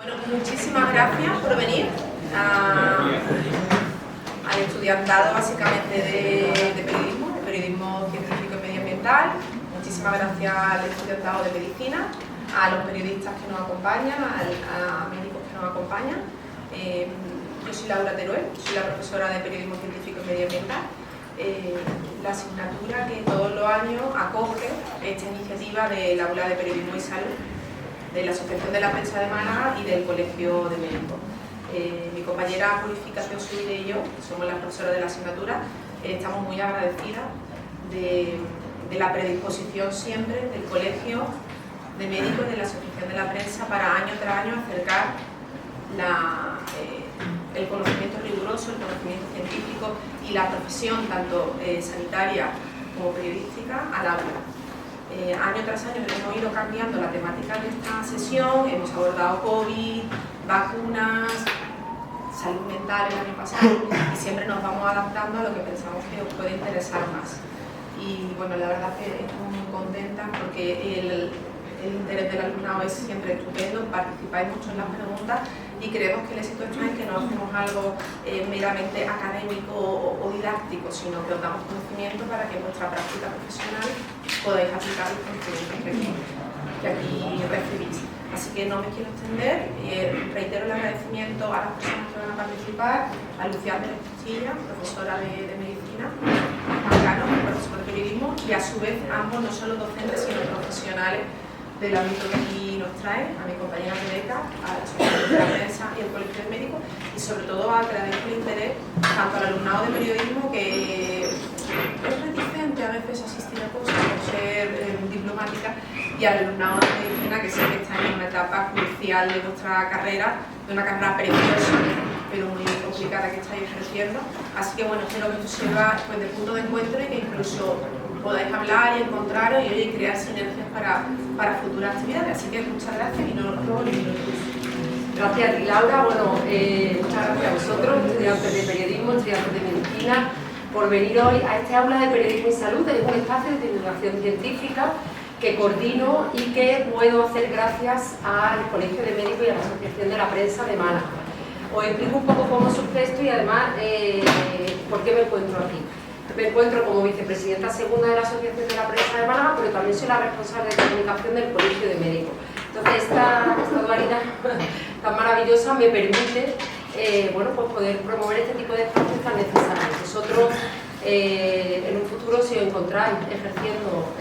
Bueno, muchísimas gracias por venir al estudiantado básicamente de periodismo científico y medioambiental. Muchísimas gracias al estudiantado de medicina, a los periodistas que nos acompañan, a médicos que nos acompañan. Yo soy Laura Teruel, soy la profesora de periodismo científico y medioambiental. La asignatura que todos los años acoge esta iniciativa del Aula de Periodismo y Salud de la Asociación de la Prensa de Málaga y del Colegio de Médicos. Mi compañera Purificación Subiré y yo, que somos las profesoras de la asignatura, estamos muy agradecidas de la predisposición siempre del Colegio de Médicos y de la Asociación de la Prensa para año tras año acercar el conocimiento riguroso, el conocimiento científico y la profesión, tanto sanitaria como periodística, al aula. Año tras año hemos ido cambiando la temática de esta sesión, hemos abordado COVID, vacunas, salud mental el año pasado y siempre nos vamos adaptando a lo que pensamos que os puede interesar más. Y bueno, la verdad que estoy muy contenta porque el interés del alumnado es siempre estupendo, participáis mucho en las preguntas y creemos que el éxito está en que no hacemos algo meramente académico o didáctico, sino que os damos conocimiento para que en vuestra práctica profesional podáis aplicar los conocimientos que aquí recibís. Así que no me quiero extender, reitero el agradecimiento a las personas que van a participar, a Lucía Pérez Costilla, profesora de medicina, a Cano, profesor de periodismo, y a su vez ambos no solo docentes sino profesionales del ámbito que aquí nos trae, a mi compañera Rebeca, a la Asociación de la Prensa y al Colegio de Médicos, y sobre todo agradezco el interés tanto al alumnado de periodismo que es reticente a veces a asistir a cosas por ser diplomática, y al alumnado de medicina que sé que está en una etapa crucial de vuestra carrera, de una carrera preciosa, pero muy complicada que estáis ejerciendo. Así que bueno, espero que esto sirva pues, de punto de encuentro y que incluso podáis hablar y encontraros y crear sinergias para futuras actividades. Así que muchas gracias y no os robo ni minutos. Gracias a ti, Laura. Bueno, muchas gracias a vosotros, estudiantes de periodismo, estudiantes de medicina, por venir hoy a este aula de periodismo y salud. Es un espacio de divulgación científica que coordino y que puedo hacer gracias al Colegio de Médicos y a la Asociación de la Prensa de Málaga. Os explico un poco cómo surge esto y además por qué me encuentro aquí. Me encuentro como vicepresidenta segunda de la Asociación de la Prensa de Málaga, pero también soy la responsable de comunicación del Colegio de Médicos. Entonces, esta dualidad tan maravillosa me permite bueno, pues poder promover este tipo de espacios tan necesarios. Vosotros, en un futuro, si os encontráis ejerciendo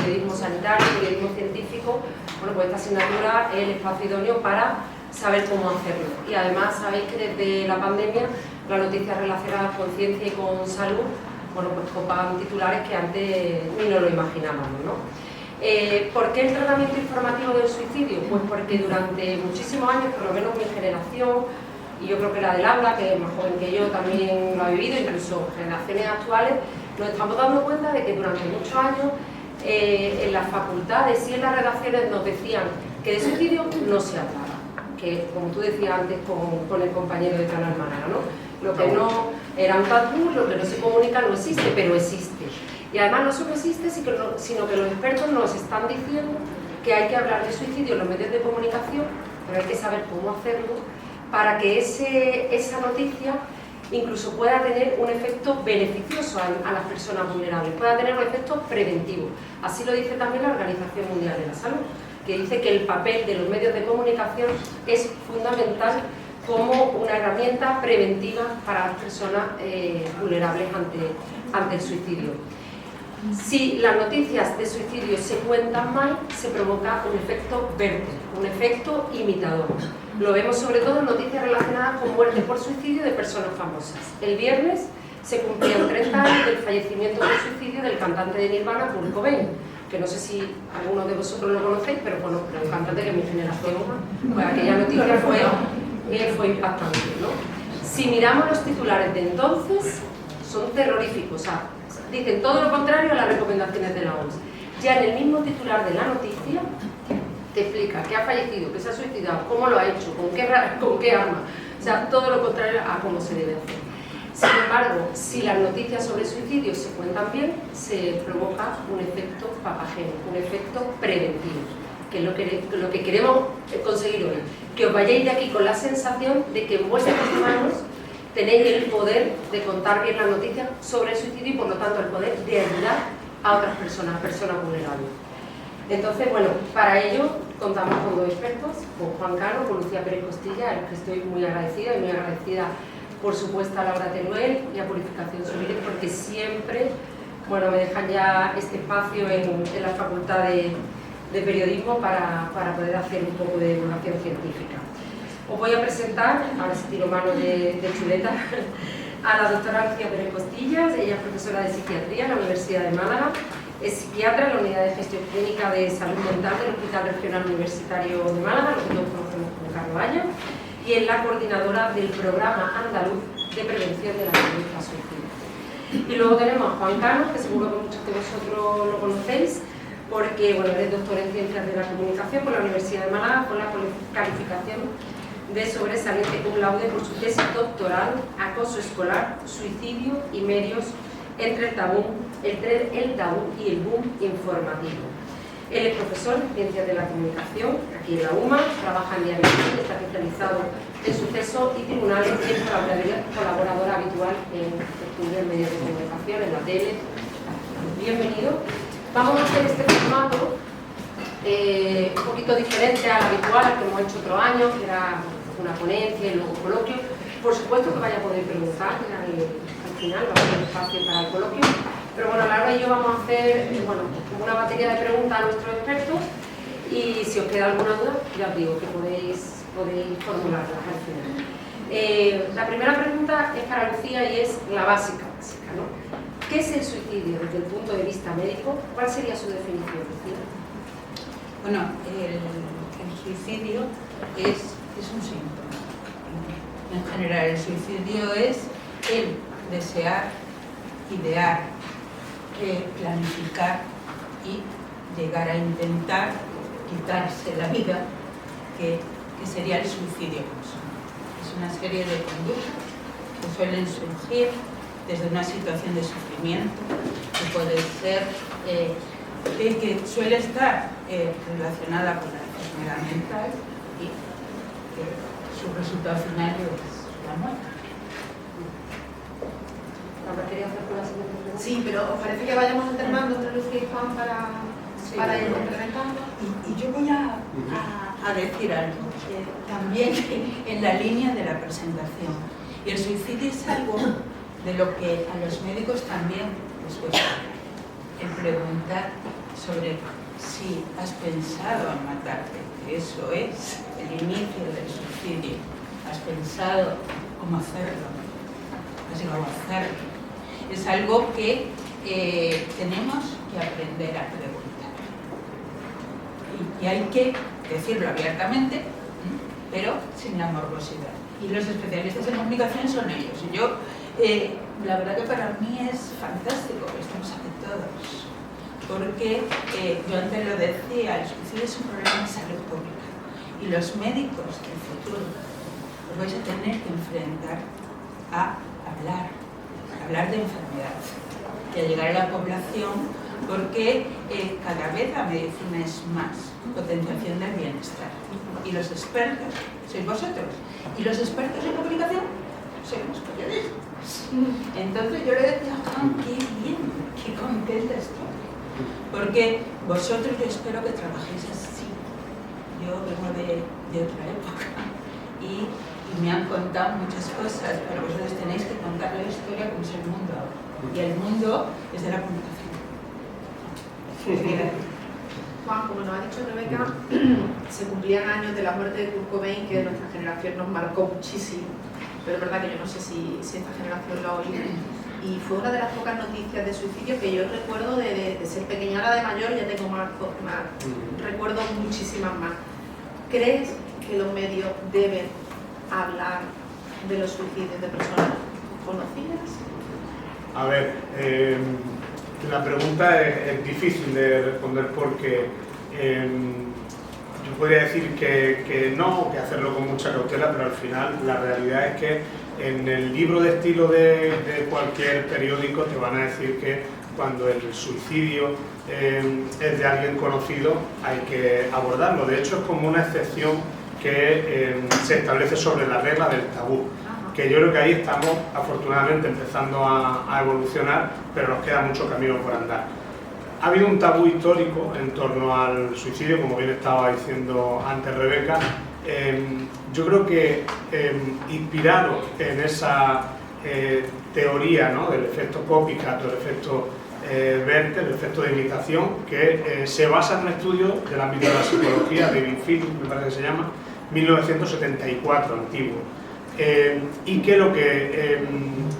periodismo sanitario, periodismo científico, bueno, pues esta asignatura es el espacio idóneo para saber cómo hacerlo. Y además, sabéis que desde la pandemia, las noticias relacionadas con ciencia y con salud, bueno, pues copan titulares que antes ni nos lo imaginábamos, ¿no? ¿Por qué el tratamiento informativo del suicidio? Pues porque durante muchísimos años, por lo menos mi generación, y yo creo que la del aula, que es más joven que yo, también lo ha vivido, incluso generaciones actuales, nos estamos dando cuenta de que durante muchos años en las facultades y en las redacciones nos decían que de suicidio no se hablaba, que como tú decías antes con el compañero de Canal Málaga, ¿no? Lo que no era un tabú, lo que no se comunica no existe, pero existe. Y además no solo existe, sino que los expertos nos están diciendo que hay que hablar de suicidio en los medios de comunicación, pero hay que saber cómo hacerlo para que esa noticia incluso pueda tener un efecto beneficioso a las personas vulnerables, pueda tener un efecto preventivo. Así lo dice también la Organización Mundial de la Salud, que dice que el papel de los medios de comunicación es fundamental como una herramienta preventiva para las personas vulnerables ante el suicidio. Si las noticias de suicidio se cuentan mal, se provoca un efecto vértigo, un efecto imitador. Lo vemos sobre todo en noticias relacionadas con muerte por suicidio de personas famosas. El viernes se cumplían 30 años del fallecimiento por suicidio del cantante de Nirvana, Kurt Cobain, que no sé si algunos de vosotros lo conocéis, pero bueno, un cantante que en mi generación, pues aquella noticia fue impactante, ¿no? Si miramos los titulares de entonces, son terroríficos, o sea, dicen todo lo contrario a las recomendaciones de la OMS. Ya en el mismo titular de la noticia te explica que ha fallecido, que se ha suicidado, cómo lo ha hecho, con qué arma, o sea, todo lo contrario a cómo se debe hacer. Sin embargo, si las noticias sobre suicidio se cuentan bien, se provoca un efecto papagénico, un efecto preventivo, que es lo que queremos conseguir hoy, que os vayáis de aquí con la sensación de que en vuestras manos tenéis el poder de contar bien las noticias sobre el suicidio y por lo tanto el poder de ayudar a otras personas vulnerables. Entonces, bueno, para ello contamos con dos expertos, con Juan Cano, con Lucía Pérez Costilla, a los que estoy muy agradecida, y muy agradecida por supuesto a Laura Teruel y a Purificación Subiré, porque siempre, bueno, me dejan ya este espacio en la Facultad de Periodismo para poder hacer un poco de divulgación científica. Os voy a presentar, ahora sí tiro mano de chuleta, a la doctora Lucía Pérez Costillas. Ella es profesora de psiquiatría en la Universidad de Málaga, es psiquiatra en la Unidad de Gestión Clínica de Salud Mental del Hospital Regional Universitario de Málaga, lo que todos conocemos como Carlos Baños, y es la coordinadora del Programa Andaluz de Prevención de la Conducta Suicida. Y luego tenemos a Juan Cano, que seguro que muchos de vosotros lo conocéis, porque bueno, es doctor en Ciencias de la Comunicación por la Universidad de Málaga, con la calificación de sobresaliente cum laude por su tesis doctoral, Acoso escolar, suicidio y medios entre el tabú y el boom informativo. Él es profesor en Ciencias de la Comunicación, aquí en la UMA, trabaja en Diario, está especializado en sucesos y tribunales y es colaboradora habitual en estudios, medios de comunicación, en la tele. Bienvenido. Vamos a hacer este formato un poquito diferente al habitual, al que hemos hecho otro año, que era una ponencia y luego coloquio. Por supuesto que vaya a poder preguntar al final, va a haber espacio para el coloquio. Pero bueno, Laura y yo vamos a hacer como una batería de preguntas a nuestros expertos y si os queda alguna duda, ya os digo que podéis formularlas al final. La primera pregunta es para Lucía y es la básica, ¿no? ¿Qué es el suicidio desde el punto de vista médico? ¿Cuál sería su definición, Lucía? Bueno, el suicidio es un síntoma. En general, el suicidio es el desear, idear, planificar y llegar a intentar quitarse la vida, que sería el suicidio consumado. Es una serie de conductas que suelen surgir desde una situación de sufrimiento, que puede ser, que suele estar relacionada con la enfermedad mental y que su resultado final es la muerte. ¿Quería hacer la siguiente pregunta? Sí, pero ¿os parece que vayamos alternando entre Lucía y Juan para ir complementando? Y yo voy a decir algo, también en la línea de la presentación. Y el suicidio es algo de lo que a los médicos también les cuesta hablar. El preguntar sobre si has pensado en matarte, que eso es el inicio del suicidio. ¿Has pensado cómo hacerlo? ¿Has llegado a hacerlo? Es algo que tenemos que aprender a preguntar. Y hay que decirlo abiertamente, pero sin la morbosidad. Y los especialistas en comunicación son ellos. Y yo, la verdad que para mí es fantástico que estemos aquí todos. Porque yo antes lo decía, el suicidio es un problema de salud pública. Y los médicos del futuro os vais a tener que enfrentar a hablar de enfermedad y a llegar a la población, porque cada vez la medicina es más potenciación del bienestar. Y los expertos sois vosotros. Y los expertos en comunicación sois los periodistas. Entonces yo le decía a Juan, qué bien, qué contenta estoy. Porque vosotros yo espero que trabajéis así. Yo vengo de otra época y me han contado muchas cosas, pero vosotros tenéis que contar la historia como es el mundo ahora. Y el mundo es de la comunicación. Juan, como nos ha dicho Rebeca, se cumplían años de la muerte de Kurt Cobain, que de nuestra generación nos marcó muchísimo. Pero es verdad que yo no sé si esta generación lo ha oído. Y fue una de las pocas noticias de suicidio que yo recuerdo de ser pequeña. Ahora de mayor ya tengo más recuerdo muchísimas más. ¿Crees que los medios deben hablar de los suicidios de personas conocidas? A ver, la pregunta es difícil de responder porque yo podría decir que no, que hacerlo con mucha cautela, pero al final la realidad es que en el libro de estilo de cualquier periódico te van a decir que cuando el suicidio es de alguien conocido, hay que abordarlo. De hecho, es como una excepción que se establece sobre la regla del tabú, que yo creo que ahí estamos afortunadamente empezando a evolucionar, pero nos queda mucho camino por andar. Ha habido un tabú histórico en torno al suicidio, como bien estaba diciendo antes Rebeca. Yo creo que inspirado en esa teoría, ¿no?, del efecto copycat, del efecto Werther, el efecto de imitación, que se basa en un estudio del ámbito de la psicología, David Phillips, me parece que se llama, 1974, antiguo, y que lo que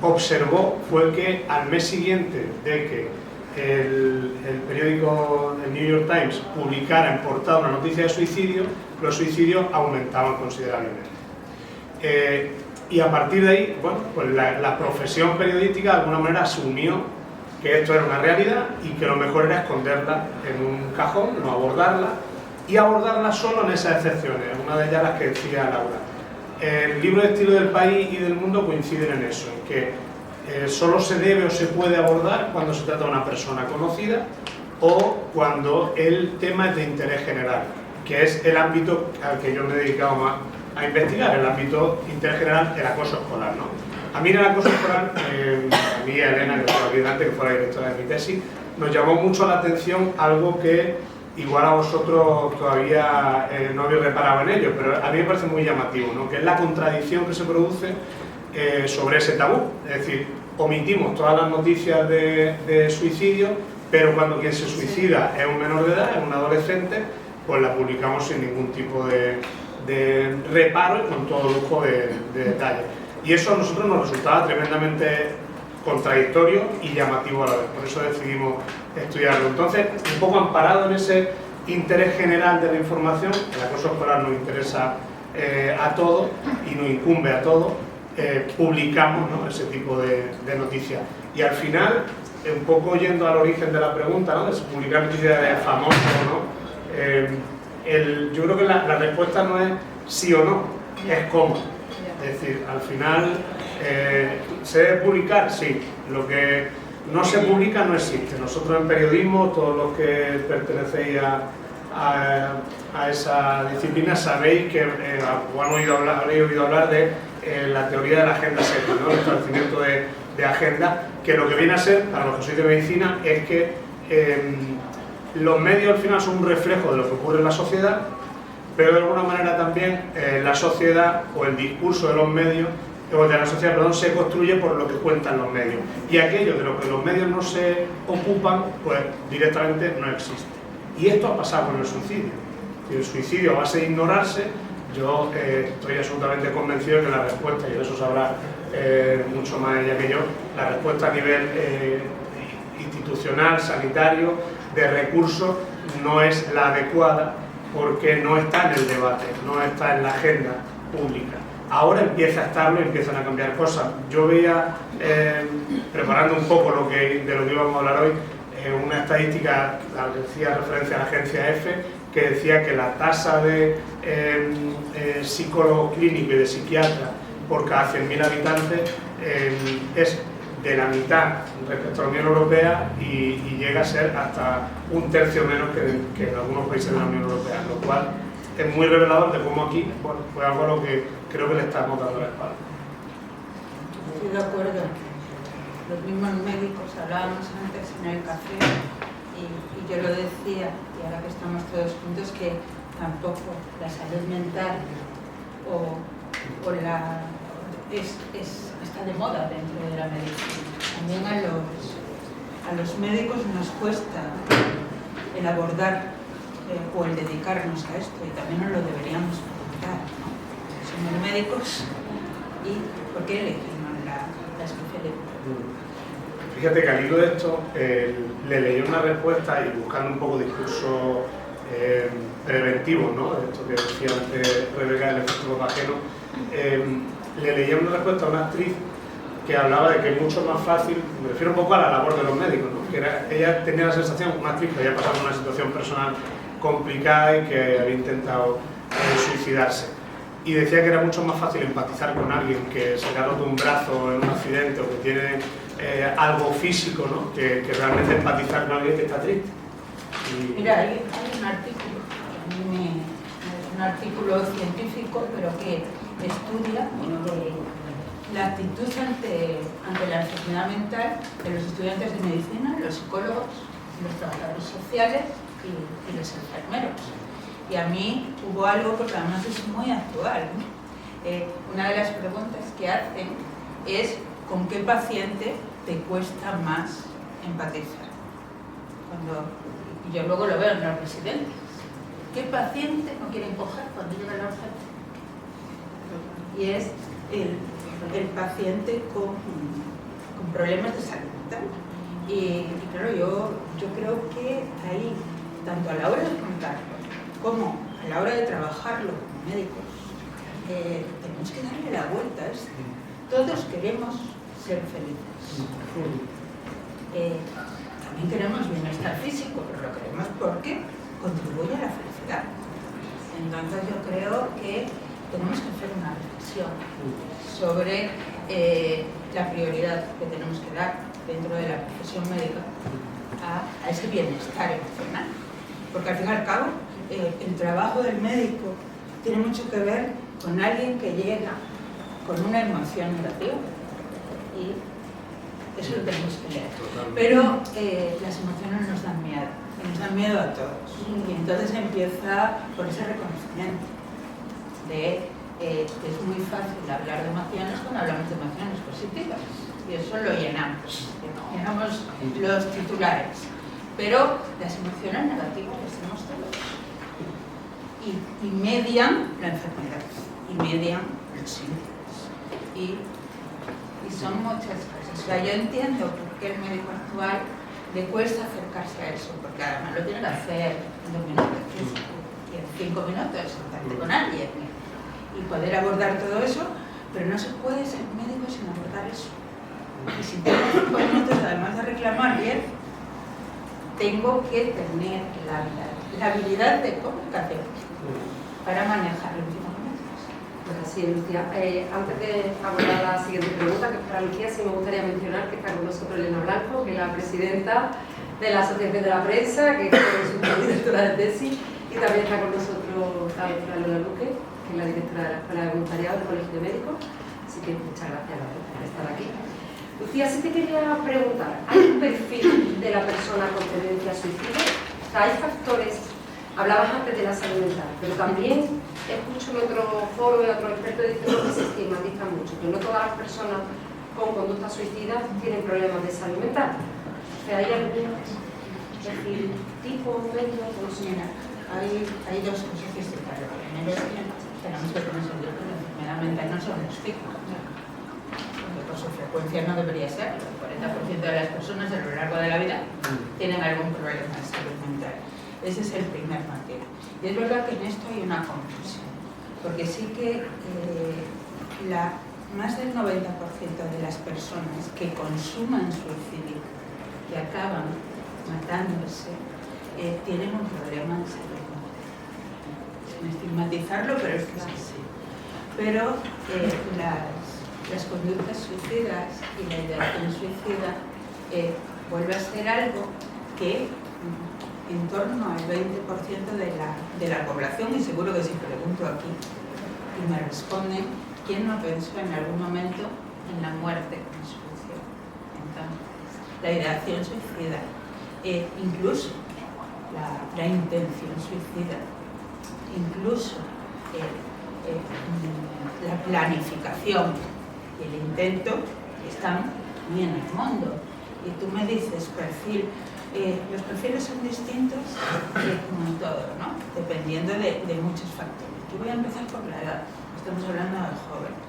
observó fue que al mes siguiente de que el periódico, el New York Times, publicara en portada una noticia de suicidio, los suicidios aumentaban considerablemente. Y a partir de ahí, bueno, pues la profesión periodística de alguna manera asumió que esto era una realidad y que lo mejor era esconderla en un cajón, no abordarla, y abordarla solo en esas excepciones, una de ellas las que decía Laura. El libro de estilo del País y del Mundo coinciden en eso, en que solo se debe o se puede abordar cuando se trata de una persona conocida o cuando el tema es de interés general, que es el ámbito al que yo me he dedicado más a investigar, el ámbito interés general, el acoso escolar, ¿no? A mí en el acoso escolar, a mí y a Elena, que fue ayudante, que fue la directora de mi tesis, nos llamó mucho la atención algo que igual a vosotros todavía no habéis reparado en ello, pero a mí me parece muy llamativo, ¿no?, que es la contradicción que se produce sobre ese tabú. Es decir, omitimos todas las noticias de suicidio, pero cuando quien se suicida es un menor de edad, es un adolescente, pues la publicamos sin ningún tipo de reparo y con todo lujo de detalle. Y eso a nosotros nos resultaba tremendamente contradictorio y llamativo a la vez, por eso decidimos estudiarlo. Entonces, un poco amparado en ese interés general de la información, el acoso escolar nos interesa a todos y nos incumbe a todos, publicamos, ¿no?, ese tipo de noticias. Y al final, un poco yendo al origen de la pregunta, ¿no?, de publicar noticias de famosos, ¿no?, yo creo que la respuesta no es sí o no, es cómo. Es decir, al final, ¿se debe publicar? Sí. Lo que no se publica no existe. Nosotros en periodismo, todos los que pertenecéis a esa disciplina, sabéis que habréis oído hablar de la teoría de la agenda SETI, ¿no?, el establecimiento de agenda, que lo que viene a ser, para los que sois de medicina, es que los medios al final son un reflejo de lo que ocurre en la sociedad, pero de alguna manera también la sociedad o el discurso de los medios, o de la sociedad, perdón, se construye por lo que cuentan los medios. Y aquello de lo que los medios no se ocupan, pues directamente no existe. Y esto ha pasado con el suicidio. El suicidio, a base de ignorarse, yo estoy absolutamente convencido de que la respuesta, y de eso sabrá mucho más ella que yo, la respuesta a nivel institucional, sanitario, de recursos, no es la adecuada, porque no está en el debate, no está en la agenda pública. Ahora empieza a estarlo y empiezan a cambiar cosas. Yo veía, preparando un poco de lo que íbamos a hablar hoy, una estadística, hacía referencia a la agencia EFE, que decía que la tasa de psicólogo clínico y de psiquiatra por cada 100.000 habitantes es de la mitad respecto a la Unión Europea y llega a ser hasta un tercio menos que en algunos países de la Unión Europea, lo cual es muy revelador de cómo aquí, bueno, fue algo a lo que creo que le estamos dando la espalda. Estoy de acuerdo. Los mismos médicos hablábamos antes en el café y yo lo decía, y ahora que estamos todos juntos, que tampoco la salud mental está de moda dentro de la medicina. También a los médicos nos cuesta el abordar o el dedicarnos a esto, y también nos lo deberíamos preguntar, ¿no? Somos médicos y ¿por qué elegimos la especialidad? Fíjate que al hilo de esto, le leí una respuesta y buscando un poco discurso preventivo, ¿no?, de esto que decía antes Rebeca del efecto Copageno, le leí una respuesta a una actriz que hablaba de que es mucho más fácil, me refiero un poco a la labor de los médicos, ¿no?, que ella tenía la sensación, una actriz que había pasado una situación personal complicada y que había intentado suicidarse, y decía que era mucho más fácil empatizar con alguien que se le ha roto un brazo en un accidente o que tiene algo físico, ¿no? que realmente empatizar con alguien que está triste. Mira, hay un artículo, un artículo científico, pero que estudia la actitud ante la enfermedad mental de los estudiantes de medicina, los psicólogos, los trabajadores sociales y los enfermeros. Y a mí hubo algo, porque además es muy actual, ¿no? Una de las preguntas que hacen es ¿con qué paciente te cuesta más empatizar? Y yo luego lo veo en los residentes. ¿Qué paciente no quieren coger cuando llega la urgencia? Y es el paciente con problemas de salud mental. Y claro, yo creo que ahí, tanto a la hora de contarlo como a la hora de trabajarlo como médicos, tenemos que darle la vuelta a esto. Todos queremos ser felices. También queremos bienestar físico, pero lo queremos porque contribuye a la felicidad. Entonces yo creo que tenemos que hacer una reflexión sobre la prioridad que tenemos que dar dentro de la profesión médica a ese bienestar emocional. Porque al fin y al cabo, el trabajo del médico tiene mucho que ver con alguien que llega con una emoción negativa. Y eso lo tenemos que leer. Pero las emociones nos dan miedo a todos. Y entonces empieza por ese reconocimiento de que es muy fácil hablar de emociones cuando hablamos de emociones positivas. Y eso lo llenamos los titulares. Pero las emociones negativas las tenemos todos. Y median la enfermedad, y median los síntomas. Y son muchas cosas. O sea, yo entiendo por qué el médico actual le cuesta acercarse a eso, porque además lo tiene que hacer en 2 minutos, y en 5 minutos, sentarte con alguien y poder abordar todo eso, pero no se puede ser médico sin abordar eso. Y si tengo 5 minutos, además de reclamar bien, tengo que tener la habilidad de comunicación para manejar los últimos minutos. Pues así es, Lucía. Antes de abordar la siguiente pregunta, que es para Lucía, sí me gustaría mencionar que está con nosotros Elena Blanco, que es la presidenta de la Asociación de la Prensa, que es su directora de tesis, y también está con nosotros la doctora Lola Luque, que es la directora de la Escuela de Voluntariado del Colegio de Médicos. Así que muchas gracias por estar aquí. Lucía, sí te quería preguntar, ¿hay un perfil de la persona con tendencia a suicidio? O sea, ¿hay factores? Hablabas antes de la salud mental, pero también escucho en otro foro de otros expertos diciendo que se estigmatiza mucho, que no todas las personas con conducta suicida tienen problemas de salud mental. O sea, ¿hay algún perfil tipo, medio, no sé? Mira, hay dos cosas que se claro. Primero es que tenemos que conocer que la enfermedad mental no son los estigmas, porque por su frecuencia no debería ser. El 40% de las personas a lo largo de la vida tienen algún problema de salud mental. Ese es el primer motivo. Y es verdad que en esto hay una confusión, porque sí que más del 90% de las personas que consuman suicidio, que acaban matándose, tienen un problema de salud mental. Sin estigmatizarlo, pero es que es así. Pero las conductas suicidas y la ideación suicida vuelve a ser algo que en torno al 20% de la población, y seguro que si pregunto aquí y me responden, ¿quién no pensó en algún momento en la muerte como solución? Entonces, la ideación suicida, incluso la intención suicida, incluso la planificación y el intento están muy en el mundo. Y tú me dices, perfil, los perfiles son distintos como en todo, ¿no? Dependiendo de muchos factores. Yo voy a empezar por la edad, estamos hablando de jóvenes.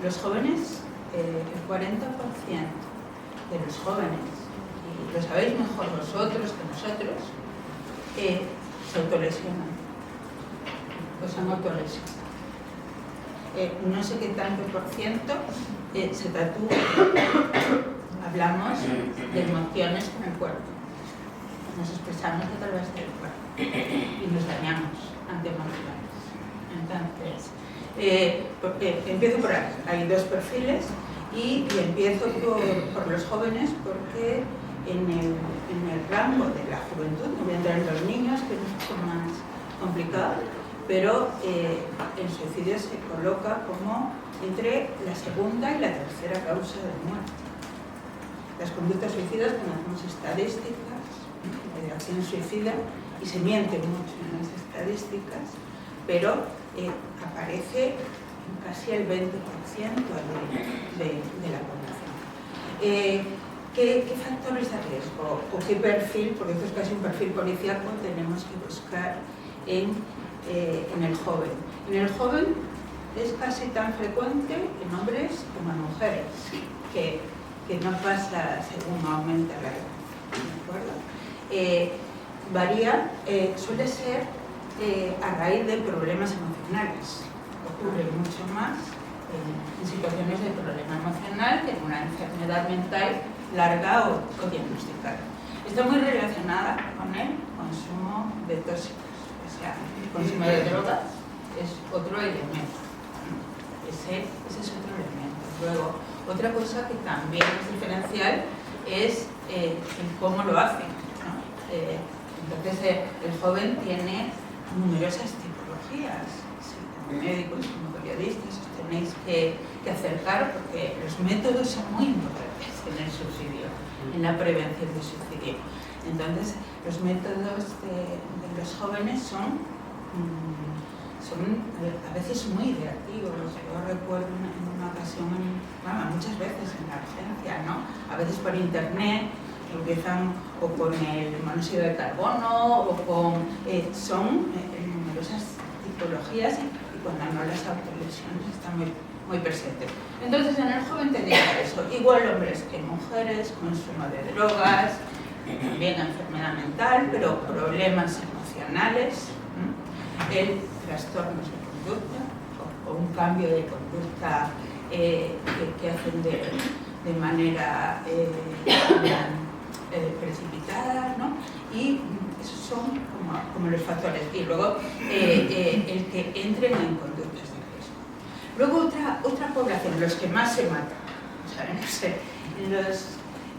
Los jóvenes, el 40% de los jóvenes, y lo sabéis mejor vosotros que nosotros, se autolesionan, o se han autolesionado. No sé qué tanto por ciento se tatúa. Hablamos de emociones con el cuerpo. Nos expresamos a través del cuerpo y nos dañamos ante emociones. Entonces, empiezo por ahí. Hay dos perfiles Y empiezo por los jóvenes porque en el rango de la juventud, no voy a entrar en los niños, que es un poco más complicado, pero el suicidio se coloca como entre la segunda y la tercera causa de muerte. Las conductas suicidas, cuando hacemos estadísticas de acciones suicidas, y se miente mucho en las estadísticas, pero aparece casi el 20% de la población. ¿Qué factores de riesgo o qué perfil, porque esto es casi un perfil policíaco, tenemos que buscar en el joven? En el joven es casi tan frecuente en hombres como en mujeres, que no pasa según aumenta la edad, ¿de acuerdo? Varía, suele ser a raíz de problemas emocionales. Ocurre mucho más en situaciones de problema emocional que en una enfermedad mental larga o diagnosticada. Está muy relacionada con el consumo de tóxicos, o sea, el consumo de drogas es otro elemento. Ese es otro elemento. Luego, otra cosa que también es diferencial es el cómo lo hacen, ¿no? Entonces, el joven tiene numerosas tipologías. Sí, como médicos, como periodistas, os tenéis que acercar porque los métodos son muy importantes en el suicidio, en la prevención del suicidio. Entonces, los métodos de los jóvenes son a veces muy ideativos. Yo recuerdo en una ocasión, muchas veces en la urgencia, ¿no? A veces por internet empiezan o con el monóxido de carbono o con... son numerosas tipologías y cuando no las autolesiones están muy presentes. Entonces en el joven tendría eso, igual hombres que mujeres, consumo de drogas, también enfermedad mental, pero problemas emocionales, el trastornos de conducta o un cambio de conducta que hacen de manera precipitada, ¿no? Y esos son como los factores. Y luego el que entren en conductas de riesgo. Luego otra población, los que más se matan. ¿Saben?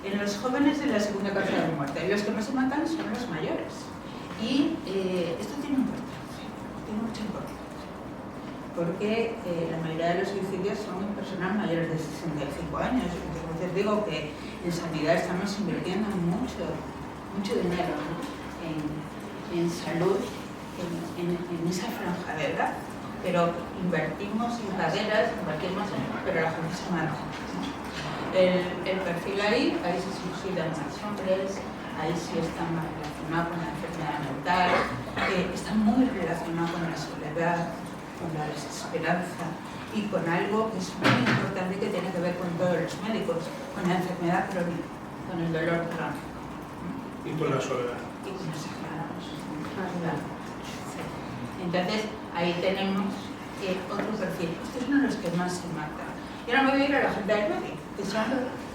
En los jóvenes de la segunda causa de muerte, los que más se matan son los mayores. Y esto tiene importancia, tiene mucha importancia. Porque la mayoría de los suicidios son en personas mayores de 65 años. Entonces digo que en sanidad estamos invirtiendo mucho dinero, ¿no? en salud, en esa franja de edad. Pero invertimos en caderas, pero la gente se mata, ¿no? El perfil ahí se suicidan más hombres, ahí sí está más relacionado con la enfermedad mental, está muy relacionado con la soledad, con la desesperanza y con algo que es muy importante que tiene que ver con todos los médicos, con la enfermedad crónica, con el dolor crónico. Y con la soledad. Y con la soledad. Entonces, ahí tenemos otro perfil. Estos son los que más se matan. Y ahora me voy a ir a la gente del medio, que son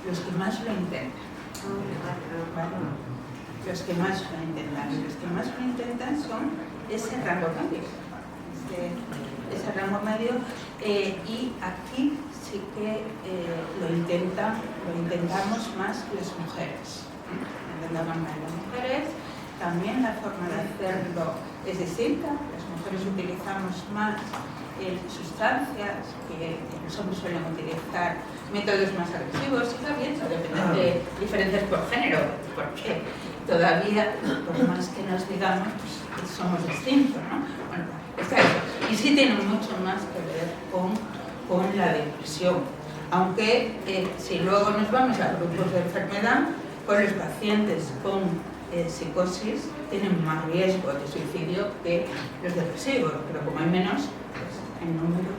los que más lo intentan. Los que más lo intentan. Y los que más lo intentan son ese rango medio. Ese rango medio. Y aquí sí que lo intentamos más las mujeres. Intentamos más las mujeres. También la forma de hacerlo es distinta. Las mujeres utilizamos más sustancias que los hombres suelen utilizar métodos más agresivos. Y también eso depende de diferencias por género, porque todavía, por más que nos digamos, pues, somos distintos, ¿no? Bueno, está eso. Y sí tiene mucho más que ver con la depresión. Aunque si luego nos vamos a grupos de enfermedad, pues los pacientes con psicosis tienen más riesgo de suicidio que los depresivos, pero como hay menos, pues el número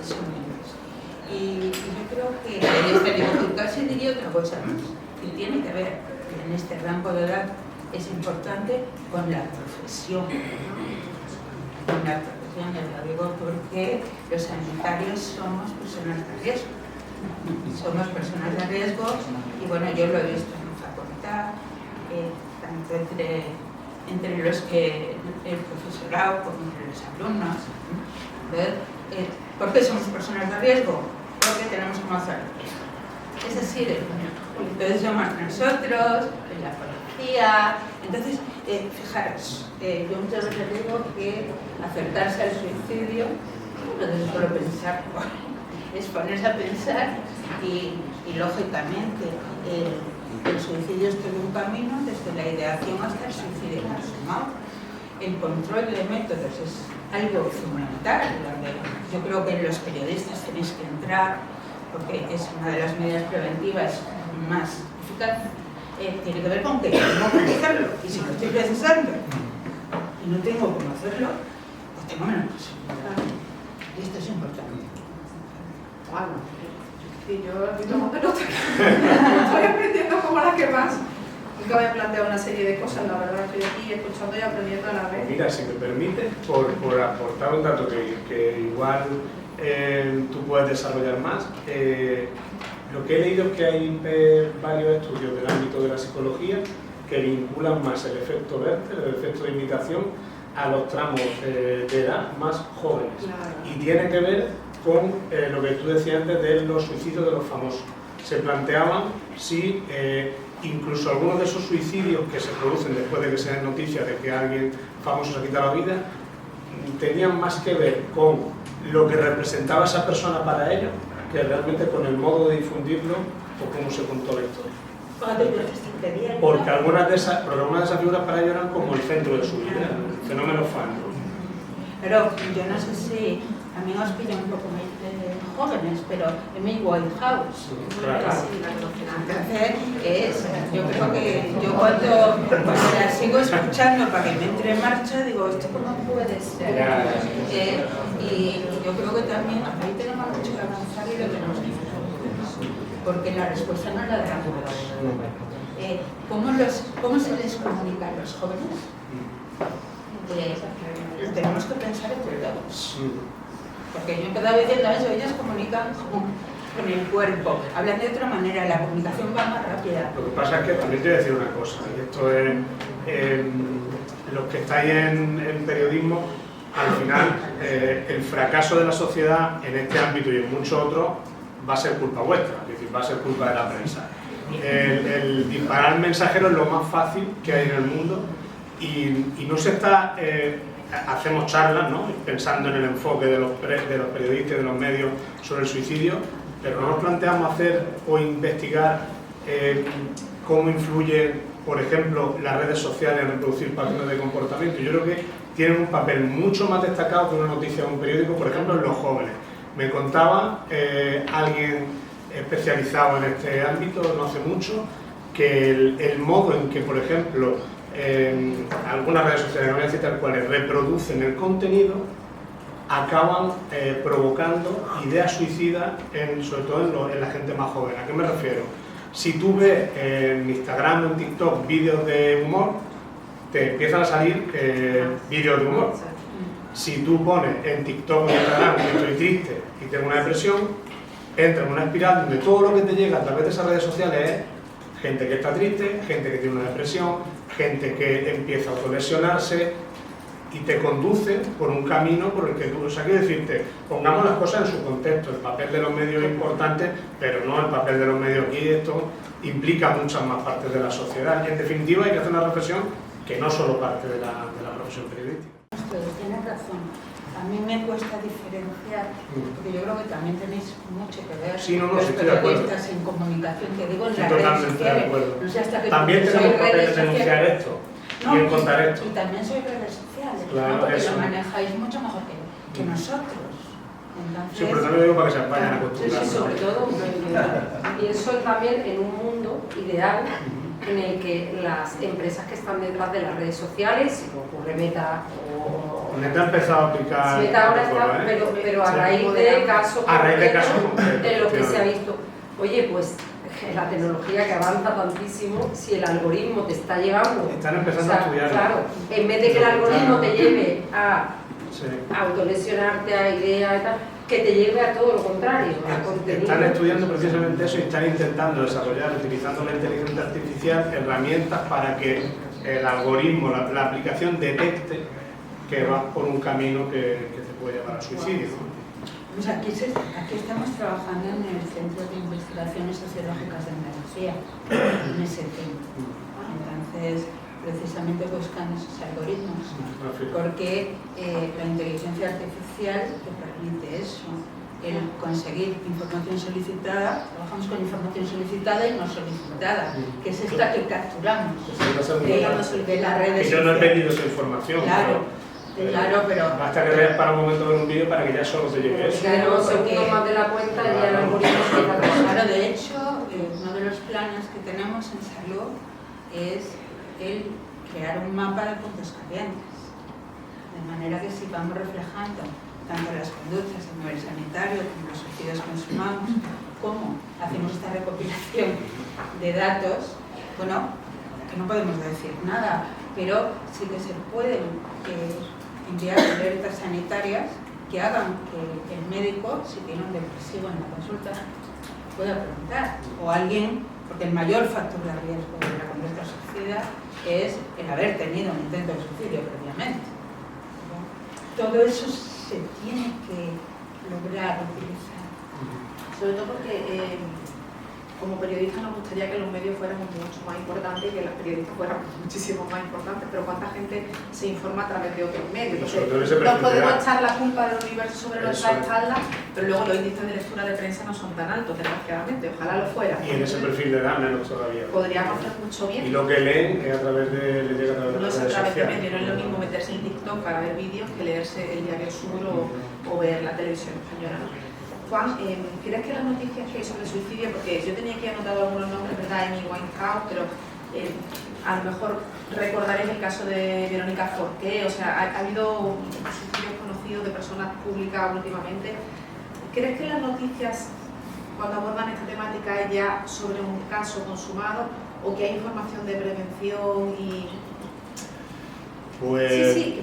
son menos. Y yo creo que casi diría otra cosa más, que tiene que ver en este rango de edad, es importante con la profesión, con la profesión, ya lo digo, porque los sanitarios somos personas de riesgo. Somos personas de riesgo y bueno, yo lo he visto en la facultad, tanto entre los que el profesorado como entre los alumnos. ¿Por qué somos personas de riesgo? creo que tenemos que hacerlo. Es decir, entonces somos nosotros, la policía. Entonces, fijaros, yo muchas veces digo que acercarse al suicidio no es solo pensar, es ponerse a pensar y lógicamente el suicidio es todo un camino desde la ideación hasta el suicidio consumado. El control de métodos es algo fundamental. Yo creo que los periodistas tenéis que entrar, porque es una de las medidas preventivas más eficaces. Tiene que ver con que tengo que hacerlo, y si lo estoy precisando y no tengo cómo hacerlo, pues tengo menos posibilidad. Y esto es importante. Bueno, y yo aquí tomo pelota. Estoy aprendiendo como las que más. Nunca me he planteado una serie de cosas, la verdad, estoy aquí escuchando y aprendiendo a la vez. Mira, si me permite, por aportar un dato que igual tú puedes desarrollar más, lo que he leído es que hay varios estudios del ámbito de la psicología que vinculan más el efecto Werther, el efecto de imitación, a los tramos de edad más jóvenes. Claro. Y tiene que ver con lo que tú decías antes de los suicidios de los famosos. Se planteaban si incluso algunos de esos suicidios que se producen después de que se den noticias de que alguien famoso se ha quitado la vida, tenían más que ver con lo que representaba esa persona para ellos que realmente con el modo de difundirlo o cómo se contó la historia. Porque algunas de esas figuras para ellos eran como el centro de su vida, el fenómeno fan. Pero yo no sé si a mí os pillan un poco muy jóvenes, pero Amy Winehouse. Claro. Entonces, yo creo que yo cuando la sigo escuchando para que me entre en marcha, digo, ¿esto cómo puede ser? Y yo creo que también ahí tenemos mucho que avanzar y lo tenemos que hacer. Porque la respuesta no la damos. ¿Cómo se les comunica a los jóvenes? Tenemos que pensar entre todos. Porque yo he empezado diciendo eso, ellos comunican con el cuerpo, hablan de otra manera, la comunicación va más rápida. Lo que pasa es que también te voy a decir una cosa, y esto es, los que estáis en periodismo, al final, el fracaso de la sociedad en este ámbito y en muchos otros va a ser culpa vuestra, es decir, va a ser culpa de la prensa. El disparar mensajero es lo más fácil que hay en el mundo y no se está... hacemos charlas, ¿no?, pensando en el enfoque de los periodistas y de los medios sobre el suicidio, pero no nos planteamos hacer o investigar cómo influyen, por ejemplo, las redes sociales en reproducir patrones de comportamiento. Yo creo que tienen un papel mucho más destacado que una noticia de un periódico, por ejemplo, en los jóvenes. Me contaba alguien especializado en este ámbito no hace mucho que el modo en que, por ejemplo, algunas redes sociales, no voy a decir tal cual, reproducen el contenido, acaban provocando ideas suicidas, sobre todo en la gente más joven. ¿A qué me refiero? Si tú ves en Instagram o en TikTok vídeos de humor, te empiezan a salir vídeos de humor. Si tú pones en TikTok o en Instagram que estoy triste y tengo una depresión, entras en una espiral donde todo lo que te llega a través de esas redes sociales es gente que está triste, gente que tiene una depresión, gente que empieza a autolesionarse y te conduce por un camino por el que tú... O sea, quiero decirte, pongamos las cosas en su contexto. El papel de los medios es importante, pero no el papel de los medios aquí. Esto implica muchas más partes de la sociedad. Y en definitiva hay que hacer una reflexión que no solo parte de la profesión periodística. Tienes razón. A mí me cuesta diferenciar, porque yo creo que también tenéis mucho que ver los periodistas en comunicación, que digo en las redes sociales. No sé hasta qué también punto tenemos soy que redes denunciar sociales. esto No, y en contar esto. Y también soy redes sociales, Claro, ¿no? Porque eso. lo manejáis mucho mejor que nosotros. Entonces, Sí, pero también lo digo para que se vayan Sí, acostumbrando. sobre todo, pienso también en un mundo ideal en el que las empresas que están detrás de las redes sociales, si ocurre Meta o... Meta ha empezado a aplicar... Sí, Meta ahora está, pero a raíz de casos concretos en los que se ha visto, oye, pues la tecnología que avanza tantísimo, si el algoritmo te está llevando... Están empezando a estudiar. Claro, en vez de que el algoritmo te lleve a Sí. autolesionarte, a ideas y tal, que te lleve a todo lo contrario, a contenido. Están estudiando precisamente eso y están intentando desarrollar, utilizando la inteligencia artificial, herramientas para que el algoritmo, la aplicación detecte que vas por un camino que te puede llevar al suicidio. Pues aquí estamos trabajando en el Centro de Investigaciones Sociológicas de Andalucía, en ese tema. Entonces, precisamente buscan esos algoritmos, porque la inteligencia artificial te permite eso, el conseguir información solicitada. Trabajamos con información solicitada y no solicitada, que es esta que capturamos de las redes sociales. Yo no he pedido esa información. Claro, pero... Basta que veas para un momento en un vídeo para que ya solo te llegue eso. Claro, segundo más de la cuenta ya el algoritmo se está trabajando. Claro, de hecho, uno de los planes que tenemos en salud es el crear un mapa de puntos calientes, de manera que si vamos reflejando tanto las conductas a nivel sanitario como los suicidios consumados, como hacemos esta recopilación de datos, bueno, que no podemos decir nada, pero sí que se pueden enviar alertas sanitarias que hagan que el médico, si tiene un depresivo en la consulta, pueda preguntar, o alguien, porque el mayor factor de riesgo de la conducta suicida es el haber tenido un intento de suicidio previamente. Todo eso se tiene que lograr utilizar. Sobre todo porque como periodistas nos gustaría que los medios fueran mucho más importantes y que los periodistas fueran muchísimo más importantes, pero cuánta gente se informa a través de otros medios. Entonces, nos podemos echar la culpa del universo sobre nuestras espaldas, pero luego los índices de lectura de prensa no son tan altos, desgraciadamente, ojalá lo fuera. Y en ese perfil de edad menos todavía. Podríamos hacer mucho bien. Y lo que leen es a través de las redes No es a través de sociales. medios, no es lo mismo meterse en TikTok para ver vídeos que leerse el Diario Sur o ver la televisión española, ¿no? Juan, ¿crees que las noticias que hay sobre el suicidio, porque yo tenía aquí anotado algunos nombres, ¿verdad? Amy Winehouse, pero a lo mejor recordaréis el caso de Verónica Forqué, o sea, ha habido suicidios conocidos de personas públicas últimamente. ¿Crees que las noticias, cuando abordan esta temática, es ya sobre un caso consumado o que hay información de prevención y... Pues,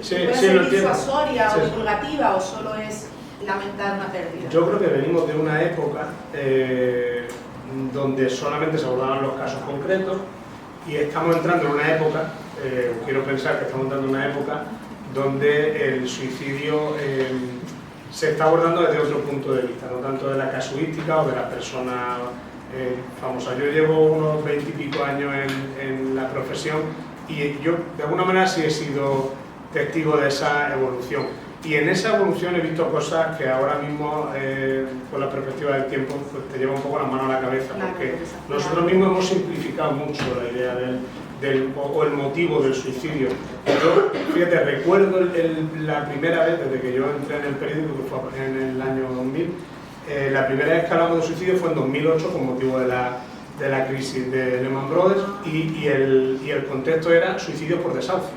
que puede ser disuasoria o divulgativa o solo es lamentar una pérdida? Yo creo que venimos de una época donde solamente se abordaban los casos concretos y estamos entrando en una época, quiero pensar que estamos entrando en una época donde el suicidio se está abordando desde otro punto de vista, no tanto de la casuística o de la persona famosa. Yo llevo unos 20 y pico años en la profesión y yo de alguna manera sí he sido testigo de esa evolución. Y en esa evolución he visto cosas que ahora mismo, con la perspectiva del tiempo, pues te lleva un poco la mano a la cabeza, porque nosotros mismos hemos simplificado mucho la idea o el motivo del suicidio. Yo, fíjate, recuerdo la primera vez, desde que yo entré en el periódico, que fue en el año 2000, la primera vez que hablamos de suicidio fue en 2008, con motivo de la crisis de Lehman Brothers, y el contexto era suicidio por desahucio.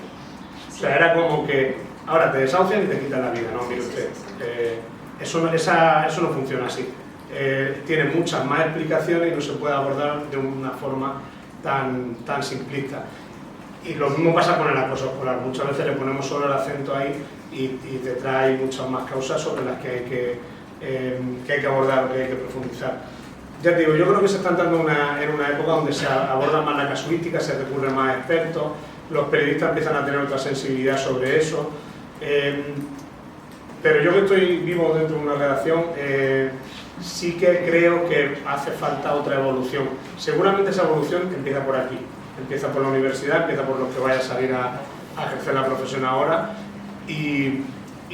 O sea, era como que ahora te desahucian y te quitan la vida, ¿no? Mire usted, eso no funciona así. Tiene muchas más explicaciones y no se puede abordar de una forma tan simplista. Y lo mismo pasa con el acoso escolar. Muchas veces le ponemos solo el acento ahí y detrás hay muchas más causas sobre las que hay que abordar, que hay que profundizar. Ya te digo, yo creo que se está entrando en una época donde se aborda más la casuística, se recurre más a expertos, los periodistas empiezan a tener otra sensibilidad sobre eso. Pero yo que estoy vivo dentro de una redacción, sí que creo que hace falta otra evolución. Seguramente esa evolución empieza por aquí, empieza por la universidad, empieza por los que vayan a salir a ejercer la profesión ahora. Y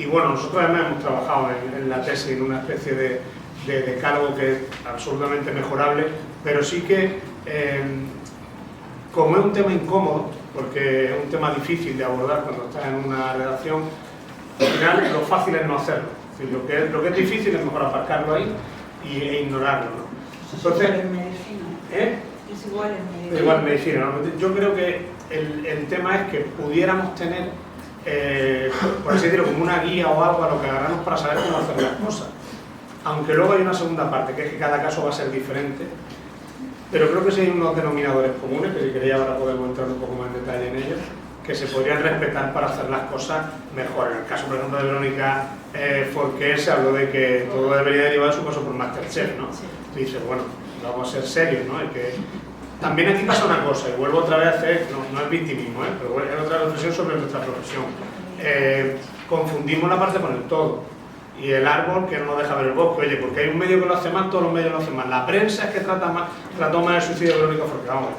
bueno, nosotros además hemos trabajado en la tesis en una especie de decálogo que es absolutamente mejorable, pero sí que, como es un tema incómodo, porque es un tema difícil de abordar cuando estás en una redacción, al final lo fácil es no hacerlo. Es decir, lo que es difícil es mejor aparcarlo ahí e ignorarlo, ¿no? Entonces, es igual en medicina. Es igual en medicina. Igual en medicina, ¿no? Yo creo que el tema es que pudiéramos tener, por así decirlo, como una guía o algo a lo que agarrarnos para saber cómo hacer las cosas. Aunque luego hay una segunda parte, que es que cada caso va a ser diferente. Pero creo que sí hay unos denominadores comunes, que si queréis ahora podemos entrar un poco más en detalle en ellos, que se podrían respetar para hacer las cosas mejor. En el caso, por ejemplo, de Verónica Forqué, se habló de que todo debería derivar de su paso por Masterchef, ¿no? Y dices, bueno, vamos a ser serios, ¿no? También aquí pasa una cosa, y vuelvo otra vez a hacer, no es victimismo, pero es otra reflexión sobre nuestra profesión. Confundimos la parte con el todo. y el árbol que no nos deja ver el bosque. Oye, porque hay un medio que lo hace mal, todos los medios lo hacen mal. La prensa es que trató mal el suicidio de Verónica Forqué. Vamos,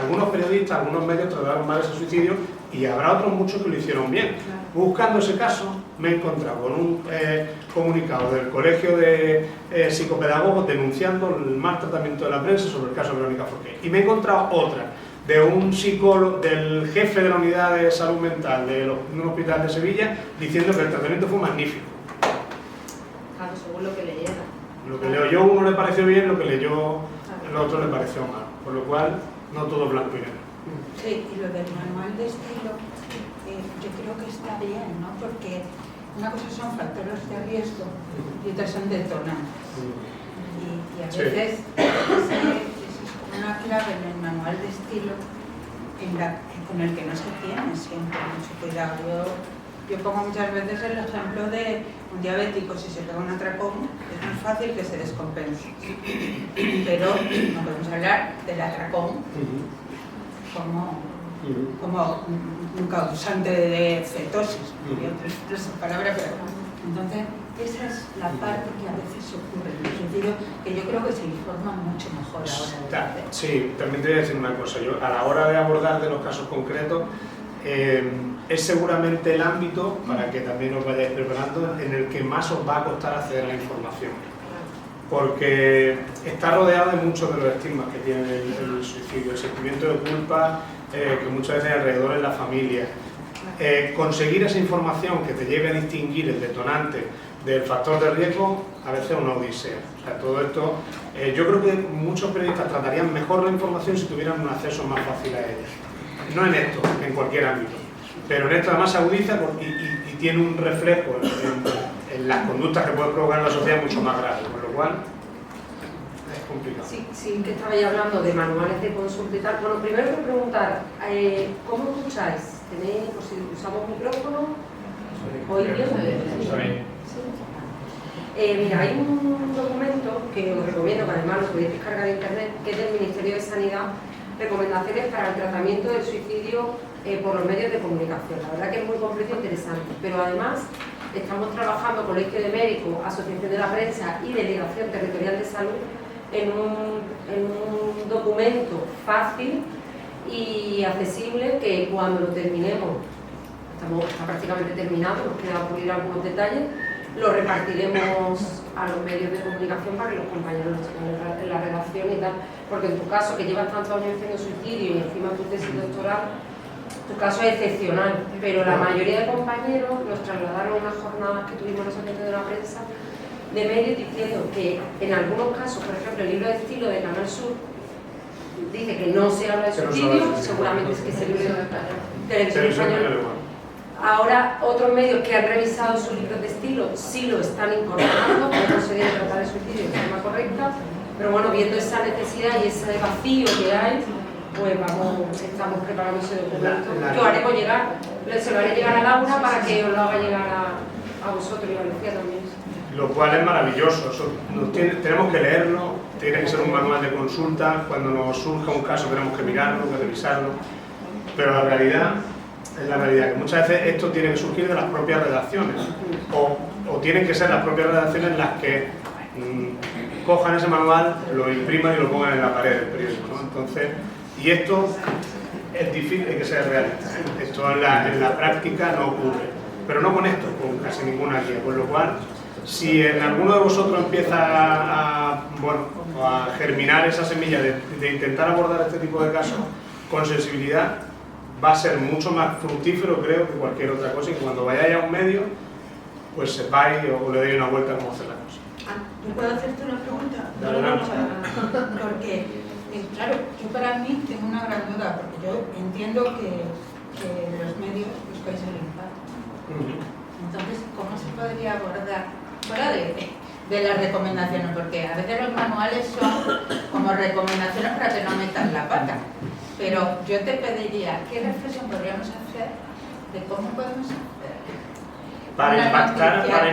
algunos periodistas, algunos medios trataron mal ese suicidio y habrá otros muchos que lo hicieron bien. Buscando ese caso, me he encontrado con un comunicado del Colegio de Psicopedagogos denunciando el mal tratamiento de la prensa sobre el caso de Verónica Forqué. Y me he encontrado otra de un psicólogo, del jefe de la unidad de salud mental de un hospital de Sevilla, diciendo que el tratamiento fue magnífico. Claro, según lo que leyera. Lo que leo yo, uno le pareció bien, lo que leyó el otro le pareció mal. Por lo cual, no todo blanco y negro. Sí, y lo del manual de estilo, yo creo que está bien, ¿no? Porque una cosa son factores de riesgo y otras son detonantes. Y a veces esa es como una clave en el manual de estilo con el que no se tiene siempre mucho cuidado. Yo pongo muchas veces el ejemplo de un diabético, si se pega un atracón, es muy fácil que se descompense. Pero no podemos hablar del atracón como un causante de cetosis, y otras palabras, pero entonces esa es la parte que a veces ocurre en el suicidio, que yo creo que se informa mucho mejor ahora. Sí, también te voy a decir una cosa, yo a la hora de abordar de los casos concretos, es seguramente el ámbito, para que también os vayáis preparando, en el que más os va a costar acceder a la información. Porque está rodeado de muchos de los estigmas que tiene el suicidio, el sentimiento de culpa, que muchas veces hay alrededor en la familia. Conseguir esa información que te lleve a distinguir el detonante del factor de riesgo, a veces es una odisea. O sea, todo esto, yo creo que muchos periodistas tratarían mejor la información si tuvieran un acceso más fácil a ella. No en esto, en cualquier ámbito. Pero en esto además se agudiza y tiene un reflejo en las conductas que puede provocar en la sociedad mucho más grave, con lo cual es complicado. Sí, que estabais hablando de manuales de consulta y tal. Bueno, primero quiero preguntar, ¿cómo escucháis? ¿Tenéis, por si usamos micrófono? ¿Oís bien? Mira, hay un documento que os recomiendo, que además lo podéis descargar de internet, que es del Ministerio de Sanidad, recomendaciones para el tratamiento del suicidio por los medios de comunicación. La verdad que es muy completo e interesante, pero además estamos trabajando Colegio de Médicos, Asociación de la Prensa y Delegación Territorial de Salud en un documento fácil y accesible que cuando lo terminemos, está prácticamente terminado, nos queda pulir algunos detalles, lo repartiremos a los medios de comunicación para que los compañeros lo tengan en la redacción y tal, porque en tu caso, que llevas tantos años haciendo suicidio y encima tu tesis doctoral, tu caso es excepcional, pero la mayoría de compañeros nos trasladaron unas jornadas que tuvimos en la Asociación de la Prensa de medios diciendo que en algunos casos, por ejemplo, el libro de estilo de Canal Sur dice que no se habla de suicidio, seguramente es que ese libro de Televisión Española. Ahora, otros medios que han revisado sus libros de estilo sí lo están incorporando, pero no se debe tratar el suicidio de forma correcta. Pero bueno, viendo esa necesidad y ese vacío que hay, pues estamos preparando ese documento. Yo haremos llegar, se lo haré llegar a Laura para que os lo haga llegar a vosotros y a Lucía también. Lo cual es maravilloso, tenemos que leerlo, tiene que ser un manual de consulta, cuando nos surja un caso tenemos que mirarlo, que revisarlo, pero la realidad es la realidad, que muchas veces esto tiene que surgir de las propias redacciones, o tienen que ser las propias redacciones las que cojan ese manual, lo impriman y lo pongan en la pared del periódico, ¿no? Entonces, y esto es difícil, hay que ser realista, ¿eh? Esto en la práctica no ocurre, pero no con esto, con casi ninguna guía, con lo cual, si en alguno de vosotros empieza a germinar esa semilla de intentar abordar este tipo de casos con sensibilidad, va a ser mucho más fructífero, creo, que cualquier otra cosa, y que cuando vayáis a un medio, pues sepáis o le deis una vuelta a cómo hacer la cosa. ¿Yo puedo hacerte una pregunta? No. Porque, claro, yo para mí tengo una gran duda, porque yo entiendo que los medios buscáis el impacto. Entonces, ¿cómo se podría abordar fuera de las recomendaciones? Porque a veces los manuales son como recomendaciones para que no metan la pata. Pero yo te pediría, ¿qué reflexión podríamos hacer de cómo podemos hacer? Para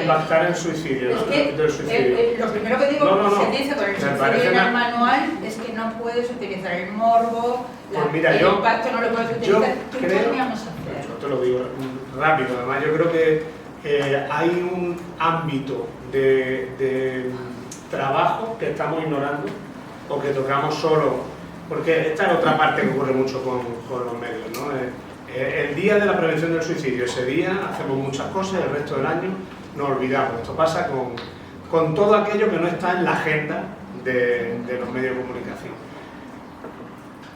impactar el suicidio. Es que lo primero que digo que se dice con el suicidio en el manual es que no puedes utilizar el morbo, el impacto no lo puedes utilizar. ¿Qué podríamos hacer? Yo te lo digo rápido, además yo creo que hay un ámbito de trabajo que estamos ignorando o que tocamos solo, porque esta es otra parte que ocurre mucho con los medios, ¿no? El día de la prevención del suicidio, ese día hacemos muchas cosas y el resto del año nos olvidamos. Esto pasa con todo aquello que no está en la agenda de los medios de comunicación.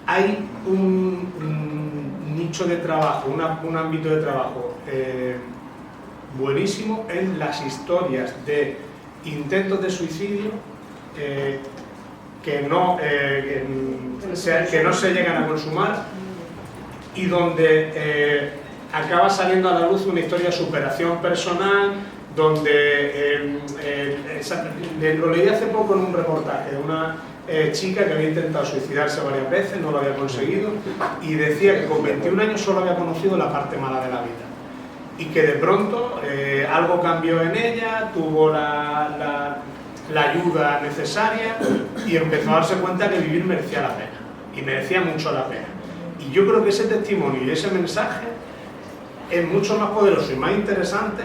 Hay un nicho de trabajo, un ámbito de trabajo buenísimo en las historias de intentos de suicidio que no se llegan a consumar y donde acaba saliendo a la luz una historia de superación personal, donde lo leí hace poco en un reportaje de una chica que había intentado suicidarse varias veces, no lo había conseguido, y decía que con 21 años solo había conocido la parte mala de la vida y que de pronto algo cambió en ella, tuvo la ayuda necesaria y empezó a darse cuenta que vivir merecía la pena, y merecía mucho la pena. Y yo creo que ese testimonio y ese mensaje es mucho más poderoso y más interesante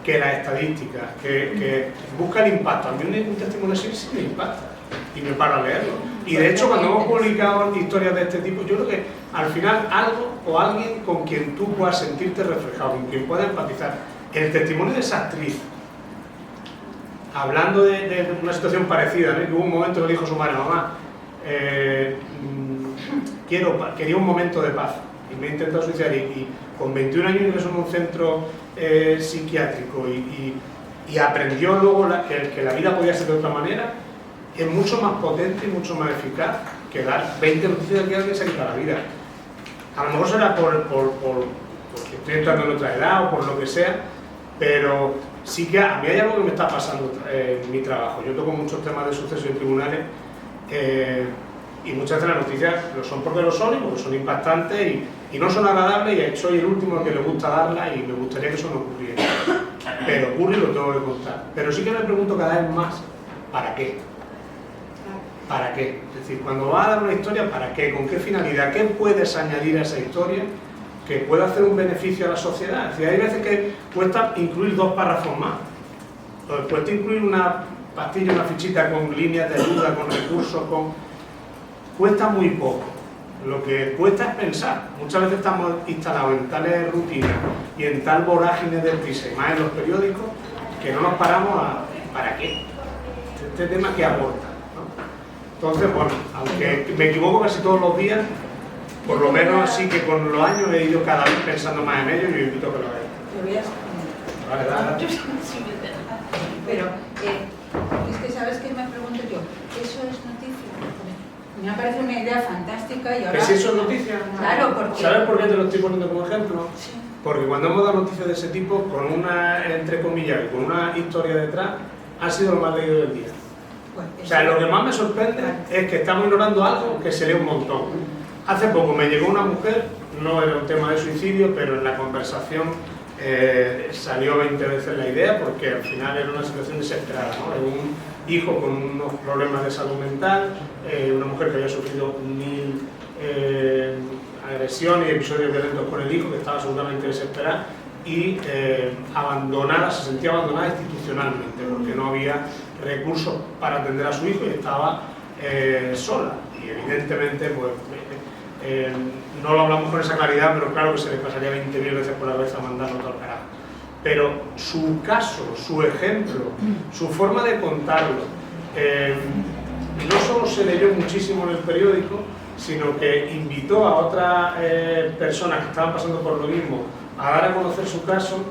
que las estadísticas, que busca el impacto. A mí un testimonio así sí me impacta y me paro a leerlo. Y de hecho, cuando hemos publicado historias de este tipo, yo creo que al final algo o alguien con quien tú puedas sentirte reflejado, con quien puedas empatizar. El testimonio de esa actriz, hablando de una situación parecida, ¿no? Que hubo un momento que le dijo a su madre: mamá, quería un momento de paz y me he intentado suicidar, y con 21 años ingresó en un centro psiquiátrico y aprendió luego que la vida podía ser de otra manera. Es mucho más potente y mucho más eficaz que dar 20 noticias de que alguien se quita la vida. A lo mejor será porque estoy entrando en otra edad o por lo que sea, pero sí que a mí hay algo que me está pasando en mi trabajo. Yo toco muchos temas de sucesos en tribunales y muchas de las noticias lo son porque lo son y porque son impactantes y no son agradables, y soy el último al que le gusta darlas y me gustaría que eso no ocurriera. Pero ocurre y lo tengo que contar. Pero sí que me pregunto cada vez más, ¿para qué? ¿Para qué? Es decir, cuando vas a dar una historia, ¿para qué? ¿Con qué finalidad? ¿Qué puedes añadir a esa historia que pueda hacer un beneficio a la sociedad? Es decir, hay veces que cuesta incluir 2 párrafos más. Entonces, cuesta incluir una pastilla, una fichita con líneas de ayuda, con recursos, cuesta muy poco. Lo que cuesta es pensar. Muchas veces estamos instalados en tales rutinas y en tal vorágine de prisa, y más en los periódicos, que no nos paramos a ¿para qué? Este tema que aporta. Entonces, bueno, aunque me equivoco casi todos los días, por lo menos sí que con los años he ido cada vez pensando más en ello y os invito a que lo hagáis. Te voy a explicar. Vale, dale. Pero es que, ¿sabes qué me pregunto yo? ¿Eso es noticia? Me parece una idea fantástica y ahora... ¿Que si eso es noticia? Claro, porque... ¿Sabes por qué te lo estoy poniendo como ejemplo? Sí. Porque cuando hemos dado noticias de ese tipo, con una, entre comillas, y con una historia detrás, ha sido lo más leído del día. Pues, O sea, lo que más me sorprende es que estamos ignorando algo que se lee un montón. Hace poco me llegó una mujer, no era un tema de suicidio, pero en la conversación salió 20 veces la idea, porque al final era una situación desesperada, ¿no? Era un hijo con unos problemas de salud mental, una mujer que había sufrido 1000 agresiones y episodios violentos con el hijo, que estaba absolutamente desesperada y abandonada, se sentía abandonada institucionalmente, porque no había recursos para atender a su hijo y estaba sola. Y evidentemente, pues, no lo hablamos con esa claridad, pero claro que se le pasaría 20.000 veces por la cabeza mandarlo todo al carajo. Pero su caso, su ejemplo, su forma de contarlo, no solo se leyó muchísimo en el periódico, sino que invitó a otras personas que estaban pasando por lo mismo a dar a conocer su caso,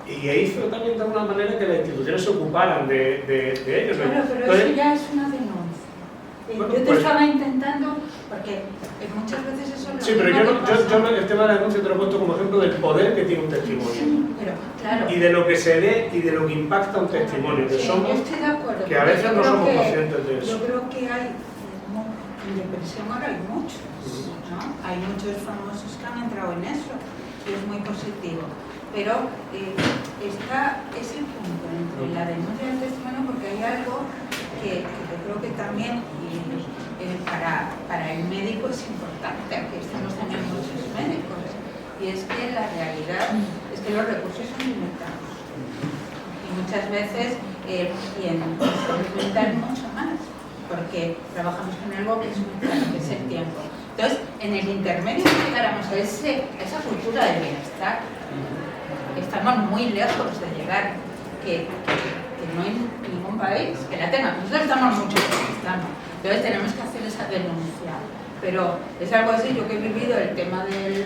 y hizo también de alguna manera que las instituciones se ocuparan de ellos. Claro, pero entonces, eso ya es una denuncia. Bueno, yo te pues, estaba intentando, porque muchas veces eso... Sí, pero yo el tema de la denuncia te lo he puesto como ejemplo del poder que tiene un testimonio. Sí, pero, claro. Y de lo que se lee y de lo que impacta un testimonio, que Sí, somos, yo estoy de acuerdo, que a veces no somos conscientes de eso. Yo creo que hay, en depresión ahora hay muchos, ¿no? Hay muchos famosos que han entrado en eso, y es muy positivo. Pero está ese punto entre la denuncia y el testimonio, porque hay algo que yo creo que también para el médico es importante, aquí estamos también muchos médicos, y es que la realidad es que los recursos son limitados. Y muchas veces, y en salud mental mucho más, porque trabajamos con algo que es muy claro, que es el tiempo. Entonces, en el intermedio que llegáramos a esa cultura del bienestar, estamos muy lejos de llegar, que no hay ningún país que la tenga. Nosotros estamos mucho que estamos. Entonces tenemos que hacer esa denuncia. Pero es algo así, yo que he vivido el tema del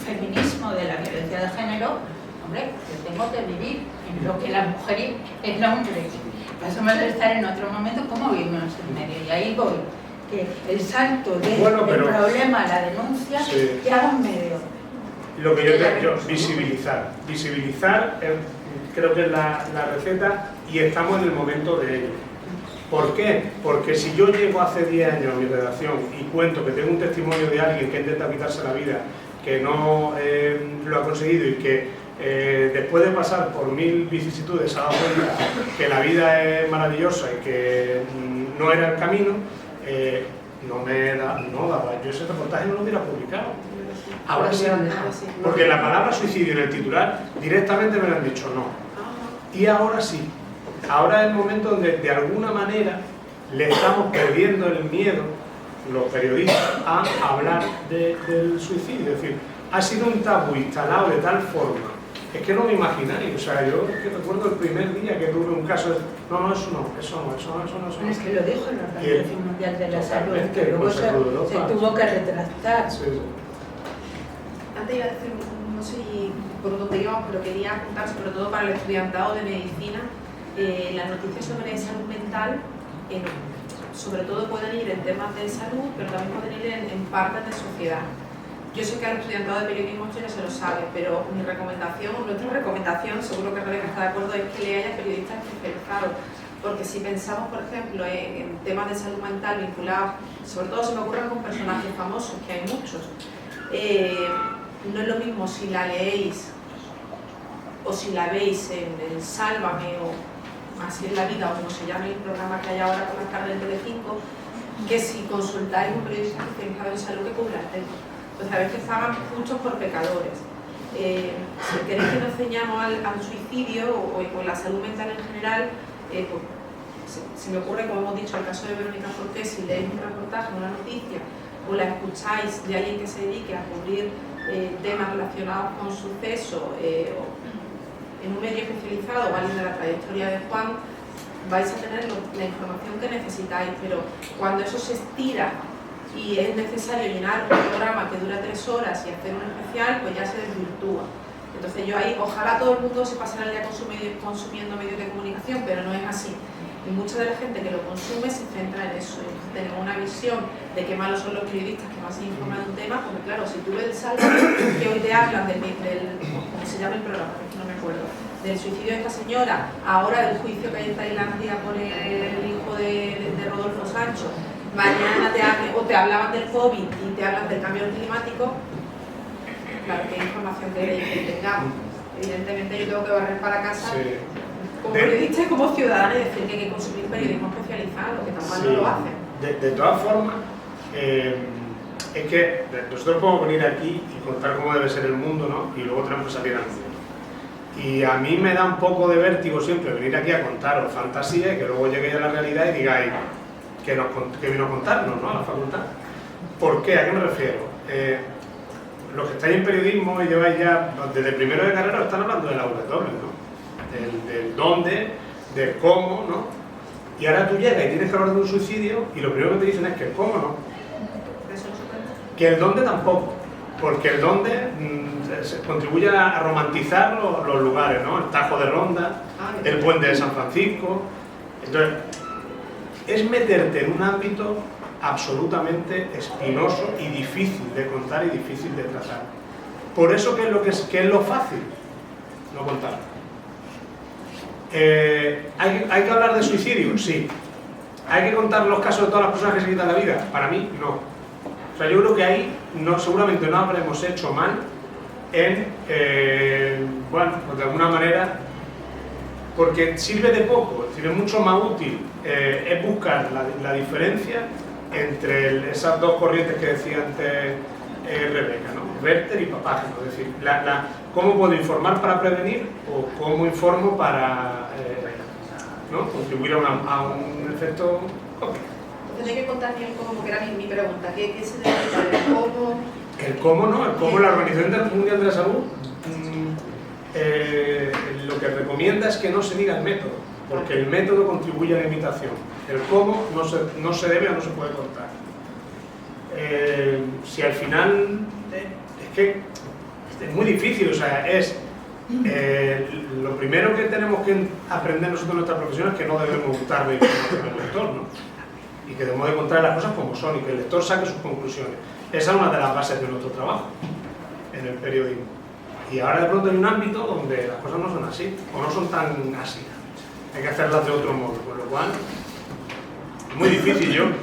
feminismo, de la violencia de género, hombre, yo tengo que vivir en lo que la mujer y el hombre. Pasamos a estar en otro momento, ¿cómo vivimos en medio? Y ahí voy, que el salto del problema a la denuncia, sí, que haga en medio. Lo que yo visibilizar creo que es la receta, y estamos en el momento de ello. ¿Por qué? Porque si yo llego hace 10 años a mi redacción y cuento que tengo un testimonio de alguien que intenta quitarse la vida, que no lo ha conseguido y que después de pasar por 1000 vicisitudes se ha dado cuenta que la vida es maravillosa y que no era el camino, yo ese reportaje no lo hubiera publicado. Ahora sí, porque la palabra suicidio en el titular directamente me lo han dicho no. Y ahora sí. Ahora es el momento donde de alguna manera le estamos perdiendo el miedo, los periodistas, a hablar del suicidio. Es decir, ha sido un tabú instalado de tal forma, es que no me imagináis. O sea, yo es que recuerdo el primer día que tuve un caso de eso no. Es que lo dijo la Organización Mundial de la Salud, que luego se tuvo que retractar. Sí. Antes iba a decir, no sé por dónde íbamos, pero quería apuntar sobre todo para el estudiantado de medicina. Las noticias sobre salud mental, sobre todo pueden ir en temas de salud, pero también pueden ir en partes de sociedad. Yo sé que al estudiantado de periodismo esto ya se lo sabe, pero nuestra recomendación, seguro que Rebeca está de acuerdo, es que leáis a periodistas especializados, porque si pensamos, por ejemplo, en temas de salud mental vinculados, sobre todo se me ocurren con personajes famosos, que hay muchos, no es lo mismo si la leéis o si la veis en el Sálvame o Así es la vida, o como se llama el programa que hay ahora por las tardes de Telecinco, que si consultáis un periodista especializado en salud que cubra el tema. Entonces a veces pagan justos por pecadores. Si queréis que nos ceñamos al suicidio o con la salud mental en general, pues, se me ocurre, como hemos dicho, el caso de Verónica Forqué, si leéis un reportaje, una noticia, o la escucháis de alguien que se dedique a cubrir temas relacionados con suceso, en un medio especializado o alguien de la trayectoria de Juan, vais a tener la información que necesitáis, pero cuando eso se estira y es necesario llenar un programa que dura 3 horas y hacer un especial, pues ya se desvirtúa. Entonces yo ahí, ojalá todo el mundo se pasara el día consumiendo medios de comunicación, pero no es así. Y mucha de la gente que lo consume se centra en eso. Entonces tenemos una visión de qué malos son los periodistas que más se informan de un tema, porque claro, si tú ves el Sálvame, que hoy te hablan ¿cómo se llama el programa? Que no me acuerdo. Del suicidio de esta señora, ahora del juicio que hay en Tailandia por el hijo de Rodolfo Sancho, mañana te hablaban del COVID y te hablan del cambio climático, claro, que información que tengamos. Evidentemente yo tengo que barrer para casa. Sí. Como periodista y como ciudadana, y decir que hay que consumir periodismo especializado, que tan mal no lo hacen. De todas formas, es que nosotros podemos venir aquí y contar cómo debe ser el mundo, ¿no? Y luego tenemos que salir al mundo. Y a mí me da un poco de vértigo siempre venir aquí a contaros fantasía y que luego lleguéis a la realidad y digáis que vino a contarnos, ¿no? A la facultad. ¿Por qué? ¿A qué me refiero? Los que estáis en periodismo y lleváis ya, desde primero de carrera, están hablando del aula doble, ¿no? Del dónde, del cómo, ¿no? Y ahora tú llegas y tienes que hablar de un suicidio y lo primero que te dicen es que el cómo no. Que el dónde tampoco, porque el dónde contribuye a romantizar los lugares, ¿no? El Tajo de Ronda, el Puente de San Francisco. Entonces, es meterte en un ámbito absolutamente espinoso y difícil de contar y difícil de tratar. Por eso, ¿qué es lo fácil? No contar. ¿Hay que hablar de suicidio? Sí. ¿Hay que contar los casos de todas las personas que se quitan la vida? Para mí, no. O sea, yo creo que ahí seguramente no habremos hecho mal en, bueno, pues de alguna manera, porque sirve de poco, es decir, es mucho más útil es buscar la diferencia entre esas dos corrientes que decía antes Rebeca, ¿no? Werther y Papágeno. Es decir, ¿cómo puedo informar para prevenir o cómo informo para ¿no? contribuir a un efecto cómico? Tendré que contar bien cómo, porque era mi pregunta. ¿Qué se debe hacer? ¿Cómo? El cómo no, el cómo la Organización Mundial de la Salud lo que recomienda es que no se diga el método, porque el método contribuye a la imitación. El cómo no se debe o no se puede contar. Si al final es que es muy difícil, o sea, lo primero que tenemos que aprender nosotros en nuestra profesión es que no debemos gustar de información al lector, ¿no? Y que debemos de contar las cosas como son y que el lector saque sus conclusiones. Esa es una de las bases de nuestro trabajo en el periodismo. Y ahora de pronto hay un ámbito donde las cosas no son así, o no son tan así. Hay que hacerlas de otro modo, con lo cual es muy difícil.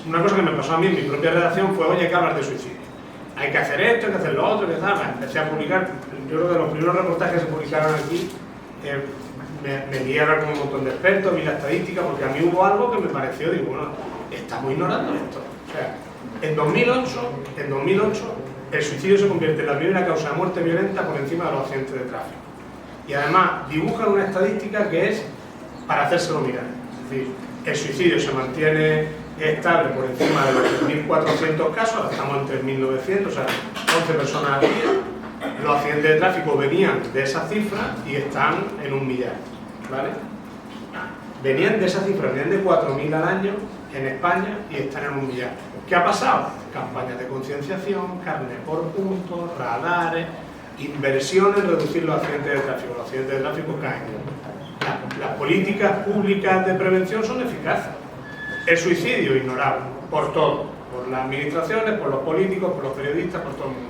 Una cosa que me pasó a mí en mi propia redacción fue, oye, hay que hablar de suicidio. Hay que hacer esto, hay que hacer lo otro, que tal. Empecé a publicar, yo creo que los primeros reportajes que se publicaron aquí, me guié a hablar con un montón de expertos, vi la estadística, porque a mí hubo algo que me pareció, digo, bueno, estamos ignorando esto. O sea, en 2008, el suicidio se convierte en la primera causa de muerte violenta por encima de los accidentes de tráfico. Y además dibujan una estadística que es para hacérselo mirar. Es decir, el suicidio se mantiene estable por encima de los 3.400 casos, ahora estamos en 3.900, o sea, 11 personas al día. Los accidentes de tráfico venían de esa cifra y están en 1 millar, ¿vale? Venían de esa cifra, venían de 4.000 al año en España y están en 1 millar. ¿Qué ha pasado? Campañas de concienciación, carne por puntos, radares, inversión en reducir los accidentes de tráfico. Los accidentes de tráfico caen. Las políticas públicas de prevención son eficaces. El suicidio ignorado por todo, por las administraciones, por los políticos, por los periodistas, por todo el mundo.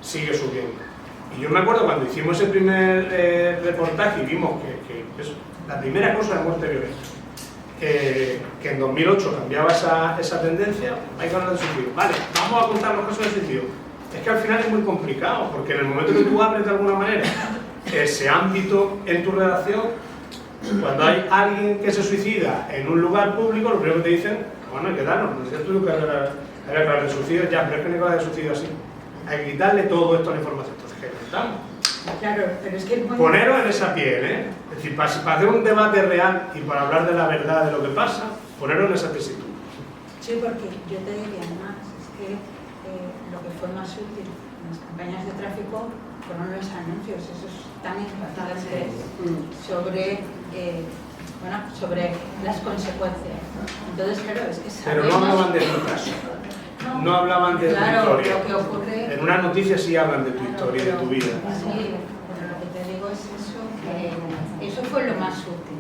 Sigue subiendo. Y yo me acuerdo cuando hicimos el primer reportaje y vimos que la primera causa de muerte violenta, que en 2008 cambiaba esa tendencia, hay que hablar de suicidio. Vale, vamos a contar los casos de suicidio. Es que al final es muy complicado, porque en el momento que tú abres de alguna manera ese ámbito en tu redacción, cuando hay alguien que se suicida en un lugar público, lo primero que te dicen, bueno, hay que darnos, necesitas tú que hablar de suicidio, ya, pero es que no hay que hablar de suicidio así. Hay que quitarle todo esto a la información. Entonces, ¿qué contamos? Claro, pero es que poneros en esa piel, ¿eh? Es decir, para hacer un debate real y para hablar de la verdad de lo que pasa, poneros en esa tesitura. Sí, porque yo te diría más, es que lo que fue más útil en las campañas de tráfico fueron los anuncios, esos tan impactantes sobre, sobre las consecuencias. Entonces, claro, es que sabemos... Pero no hablaban de tu caso. No hablaban de tu historia. Lo que ocurre... En una noticia sí hablan de tu historia y de tu vida. Sí, pero lo que te digo es eso, que eso fue lo más útil.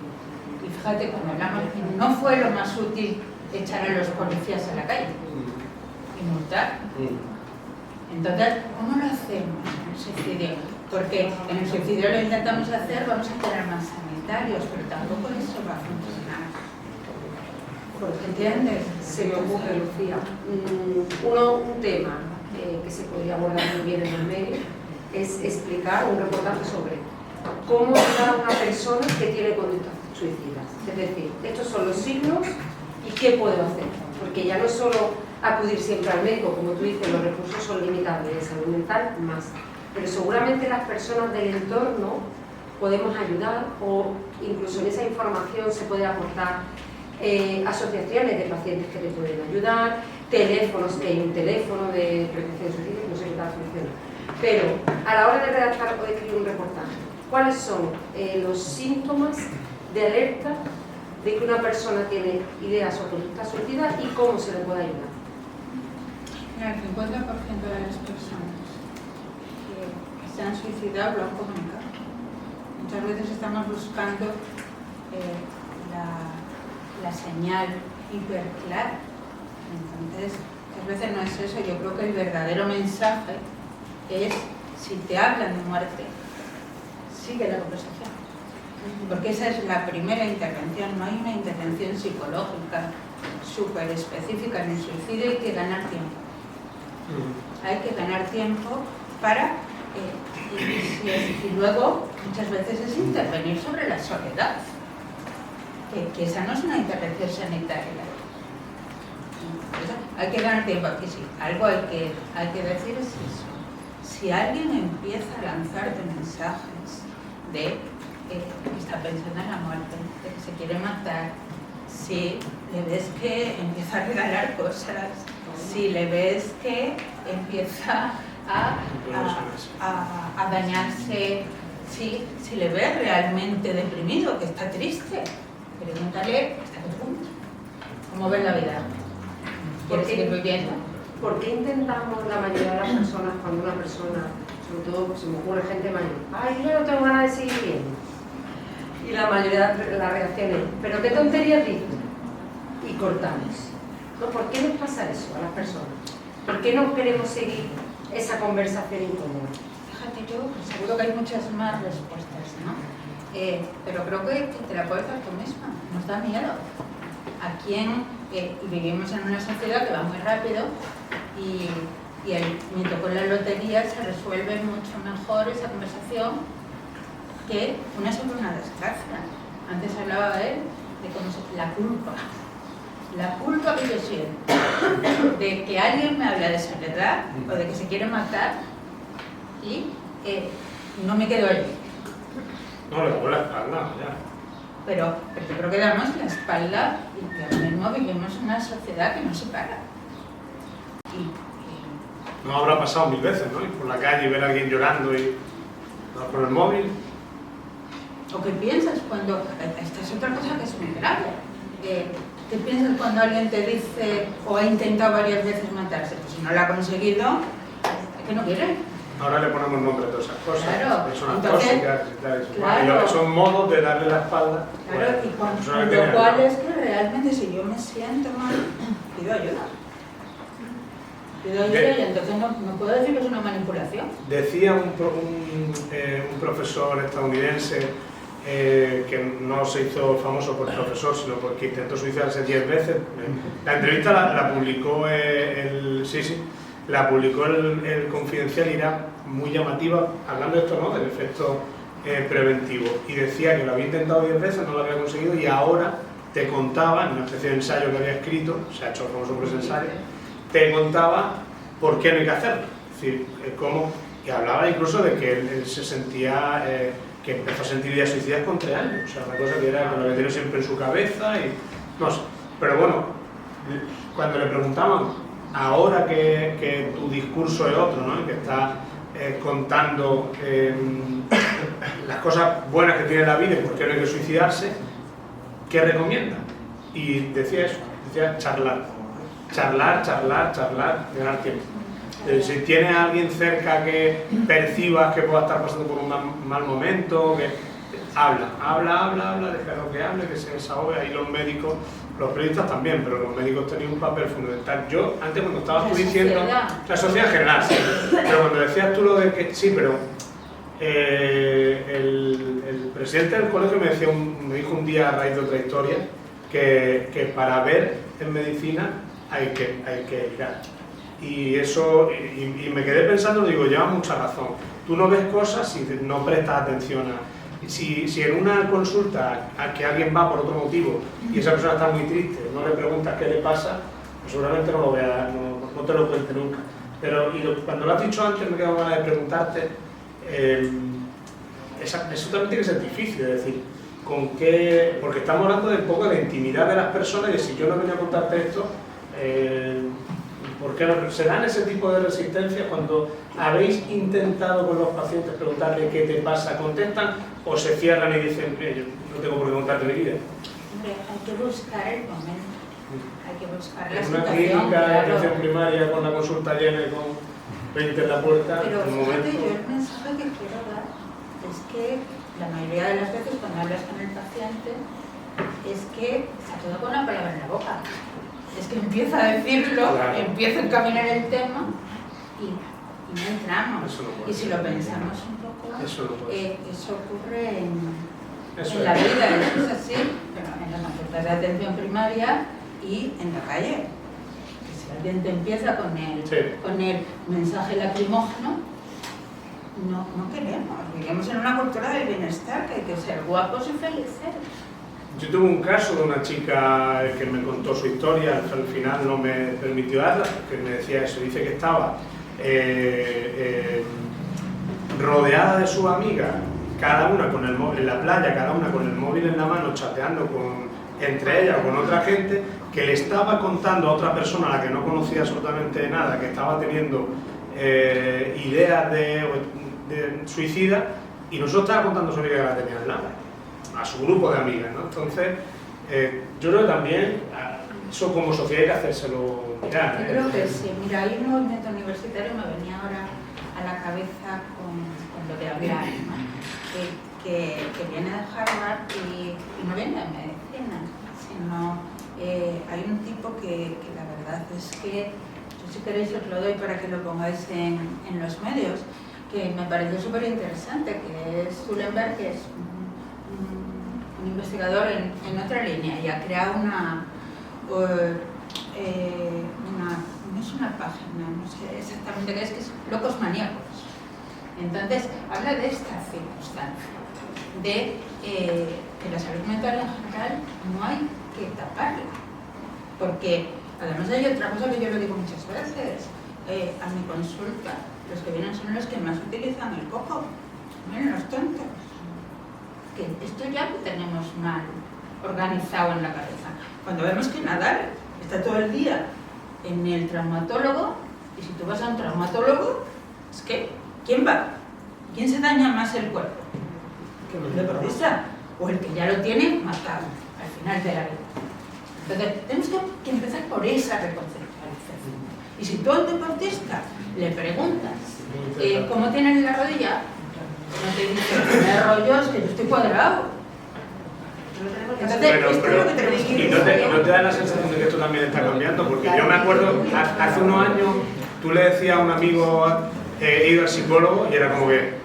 Y fíjate, cuando hablamos, no fue lo más útil echar a los policías a la calle y multar. Entonces, ¿cómo lo hacemos en el suicidio? Porque en el suicidio lo intentamos hacer, vamos a tener más sanitarios, pero tampoco eso va a funcionar. ¿Entiendes? Se me ocurre, Lucía. Un tema que se podría abordar muy bien en el medio es explicar un reportaje sobre cómo ayudar a una persona que tiene conductas suicidas. Es decir, estos son los signos y qué puedo hacer. Porque ya no es solo acudir siempre al médico, como tú dices, los recursos son limitados, de salud mental más. Pero seguramente las personas del entorno podemos ayudar, o incluso en esa información se puede aportar asociaciones de pacientes que te pueden ayudar, teléfonos, que hay un teléfono de prevención de suicidio, no sé qué tal funciona. Pero a la hora de redactar o de escribir un reportaje, ¿cuáles son los síntomas de alerta de que una persona tiene ideas o conductas suicidas y cómo se le puede ayudar? Mira, el 50% de las personas que se han suicidado lo han comunicado. Muchas veces estamos buscando la señal hiperclara. Entonces, muchas veces no es eso. Yo creo que el verdadero mensaje es, si te hablan de muerte, sigue la conversación. Porque esa es la primera intervención. No hay una intervención psicológica súper específica en el suicidio. Hay que ganar tiempo. Hay que ganar tiempo para... y luego, muchas veces es intervenir sobre la soledad. Que esa no es una intervención sanitaria. Hay que ganar tiempo aquí, sí. Algo hay que decir es eso. Si alguien empieza a lanzarte mensajes de que está pensando en la muerte, de que se quiere matar, si le ves que empieza a regalar cosas, si le ves que empieza a dañarse, si le ves realmente deprimido, que está triste, pregúntale hasta qué punto, cómo ves la vida. ¿Quieres seguir viviendo? ¿Por qué intentamos la mayoría de las personas, cuando una persona, sobre todo pues, se me ocurre gente mayor, ay, yo no tengo ganas de seguir viviendo? Y la mayoría de las reacciones, pero qué tonterías dices, y cortamos. ¿No? ¿Por qué nos pasa eso a las personas? ¿Por qué no queremos seguir esa conversación incómoda? Fíjate, yo seguro que hay muchas más respuestas, ¿no? Pero creo que te la puedes dar tú misma, nos da miedo. ¿A quién? Vivimos en una sociedad que va muy rápido y el mito con la lotería se resuelve mucho mejor esa conversación que una sobre una desgracia. Antes hablaba él de cómo la culpa que yo siento de que alguien me habla de soledad o de que se quiere matar y no me quedo allí. No, le doy la espalda, ya. Pero yo creo que damos la espalda y ahora mismo vivimos en una sociedad que no se para. No habrá pasado 1000 veces, ¿no? Ir por la calle y ver a alguien llorando y con el móvil. ¿O qué piensas cuando... Esta es otra cosa que es muy grave. ¿Qué piensas cuando alguien te dice o ha intentado varias veces matarse? Pues si no lo ha conseguido, es que no quiere. Ahora le ponemos nombre a todas esas cosas, claro. personas Entonces, tóxicas y tal. claro. Son modos de darle la espalda. Claro, y con lo cual es que realmente si yo me siento mal, pido ayuda. Pido ayuda y entonces no puedo decir que es una manipulación. Decía un profesor estadounidense que no se hizo famoso por profesor, sino porque intentó suicidarse 10 veces. La entrevista la publicó la publicó el Confidencial y era muy llamativa, hablando de esto, ¿no? Del efecto preventivo. Y decía que lo había intentado 10 veces, no lo había conseguido y ahora te contaba, en una especie de ensayo que había escrito, se ha hecho famoso por ese ensayo, te contaba por qué no hay que hacerlo. Es decir, cómo, y hablaba incluso de que él se sentía, que empezó a sentir ideas suicidas con 3 años. O sea, una cosa que era con lo que tenía siempre en su cabeza y no sé. Pero bueno, cuando le preguntaban, ahora que tu discurso es otro, ¿no? Que está contando las cosas buenas que tiene la vida y por qué no hay que suicidarse, ¿qué recomienda? Y decía eso, decía charlar, ganar tiempo. Si tienes a alguien cerca que percibas que pueda estar pasando por un mal momento, que habla, déjalo que hable, que se desahogue. Ahí los médicos, los periodistas también, pero los médicos tenían un papel fundamental. Yo, antes cuando estabas tú diciendo... La sociedad en general, sí. Pero cuando decías tú lo de que... Sí, pero... el presidente del colegio me dijo un día a raíz de otra historia que para ver en medicina hay que mirar. Y eso, y me quedé pensando, digo, lleva mucha razón. Tú no ves cosas si no prestas atención a... Si en una consulta a que alguien va por otro motivo y esa persona está muy triste, no le preguntas qué le pasa, pues seguramente no lo vea, no te lo cuente nunca. Pero cuando lo has dicho antes me quedo ganas de preguntarte, eso también tiene que ser difícil, es decir, con qué, porque estamos hablando de un poco de la intimidad de las personas y de si yo no venía a contarte esto, ¿por qué no se dan ese tipo de resistencias cuando habéis intentado con los pacientes preguntarle qué te pasa? ¿Contestan o se cierran y dicen, yo no tengo por qué contarte mi vida? Hombre, hay que buscar el momento, hay que buscar la en situación. una clínica de claro. atención primaria con la consulta llena y con 20 en la puerta, Pero en un fíjate, momento... yo el mensaje que quiero dar es que la mayoría de las veces cuando hablas con el paciente es que se ha quedado con una palabra en la boca. Es que empieza a decirlo, claro. empieza a encaminar el tema y no entramos. No y si lo pensamos un poco, eso ocurre en Eso la es. vida, eso es así, pero en las consultas de atención primaria y en la calle. Que si alguien te empieza con el mensaje lacrimógeno, no queremos. Vivimos en una cultura del bienestar, que hay que ser guapos y felices. Yo tuve un caso de una chica que me contó su historia, al final no me permitió darla, porque me decía eso, dice que estaba rodeada de sus amigas, cada una con el móvil en la playa, cada una con el móvil en la mano, chateando entre ellas o con otra gente, que le estaba contando a otra persona a la que no conocía absolutamente nada, que estaba teniendo ideas de suicida, y no solo estaba contando a su amiga que la tenía al lado, a su grupo de amigas, ¿no? Entonces, yo creo que también eso como sociedad hay que hacérselo mirar. Yo creo que sí. Mira, hay un movimiento universitario, me venía ahora a la cabeza con lo de hablar, ¿no? que viene de Harvard y no viene de medicina, sino hay un tipo que la verdad es que, yo si queréis os lo doy para que lo pongáis en los medios, que me pareció súper interesante, que es Zullenberg, que es un investigador en otra línea, y ha creado no es una página, no sé exactamente qué es, que es Locos Maníacos. Entonces, habla de esta circunstancia, de que la salud mental en general no hay que taparla, porque además hay otra cosa que yo lo digo muchas veces, a mi consulta, los que vienen son los que más utilizan el coco, miren los tontos, que esto ya lo tenemos mal organizado en la cabeza. Cuando vemos que Nadal está todo el día en el traumatólogo, y si tú vas a un traumatólogo, es que, ¿quién va? ¿Quién se daña más el cuerpo? El deportista, o el que ya lo tiene marcado al final de la vida. Entonces, tenemos que empezar por esa reconceptualización. Y si tú a un deportista le preguntas cómo tienes la rodilla, no te dice, me rollos, que yo estoy cuadrado. Entonces, Bueno, esto es lo que tenemos que ir. ¿Y no te da la sensación de que esto también está cambiando? Porque yo me acuerdo, hace unos años, tú le decías a un amigo, he ido al psicólogo, y era como que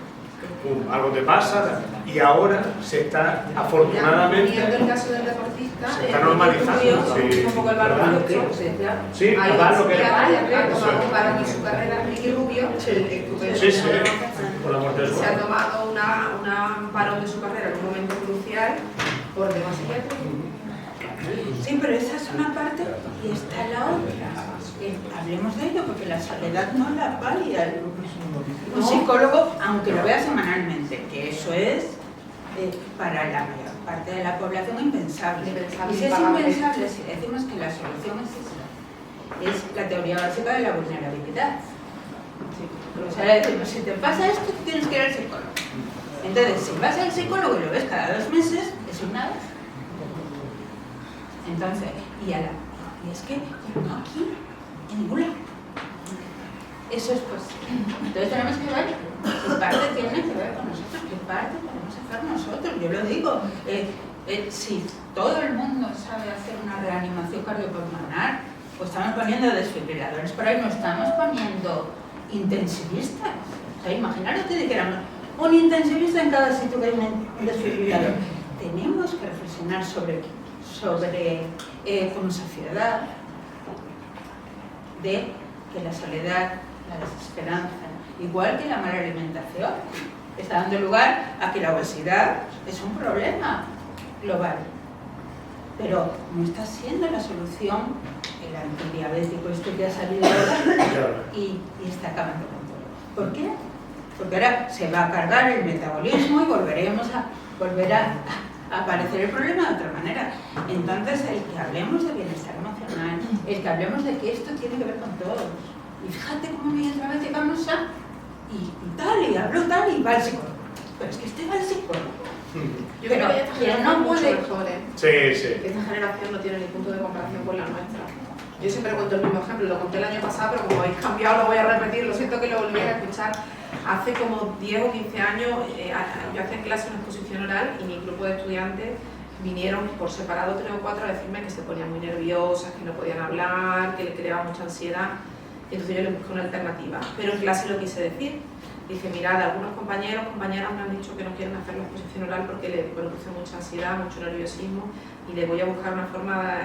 algo te pasa, y ahora se está, afortunadamente, Viendo el caso del deportista, se está normalizando. Sí, un poco el valor ¿verdad? de Sí, dar lo que ha tomado un paro en su carrera, Ricky Rubio, Sí, sí, por la muerte de su se ha madre. tomado un parón de su carrera en un momento crucial por temas psiquiátricos. Sí, pero esa es una parte y está la otra. Hablemos de ello, porque la soledad no la valida. Un psicólogo, aunque lo vea semanalmente, que eso es para la mayor parte de la población impensable. Y si es impensable, si decimos que la solución es esa, es la teoría básica de la vulnerabilidad. O sea, decimos, si te pasa esto, tienes que ir al psicólogo. Entonces, si vas al psicólogo y lo ves cada 2 meses, es una vez. Entonces, y es que no aquí, en ningún lado. Eso es posible. Entonces tenemos que ver qué parte tiene que ver con nosotros, qué parte podemos hacer nosotros. Yo lo digo, si todo el mundo sabe hacer una reanimación cardiopulmonar, pues estamos poniendo desfibriladores, pero ahí no estamos poniendo intensivistas. O sea, imaginaros que dijéramos, un intensivista en cada sitio que hay un desfibrilador. Tenemos que reflexionar sobre como sociedad, de que la soledad, la desesperanza, igual que la mala alimentación, está dando lugar a que la obesidad es un problema global. Pero no está siendo la solución el antidiabético este que ha salido ahora y está acabando con todo. ¿Por qué? Porque ahora se va a cargar el metabolismo y volverá a aparecer el problema de otra manera. Entonces, el que hablemos de bienestar emocional, el que hablemos de que esto tiene que ver con todos. Y fíjate cómo viene otra vez, llegamos a... y habló tal, y va al psicólogo. Pero es que este va al psicólogo. Yo creo que esta generación no es mucho puede... mejor, ¿eh? Sí, sí. Esta generación no tiene ni punto de comparación con la nuestra. Yo siempre cuento el mismo ejemplo, lo conté el año pasado, pero como habéis cambiado lo voy a repetir, lo siento que lo volviera a escuchar. Hace como 10 o 15 años yo hacía en clase una exposición oral y mi grupo de estudiantes vinieron por separado 3 o 4 a decirme que se ponían muy nerviosas, que no podían hablar, que les creaba mucha ansiedad. Entonces yo les busqué una alternativa, pero en clase lo quise decir. Dije, mirad, algunos compañeros, compañeras me han dicho que no quieren hacer la exposición oral porque les produce mucha ansiedad, mucho nerviosismo, y les voy a buscar una forma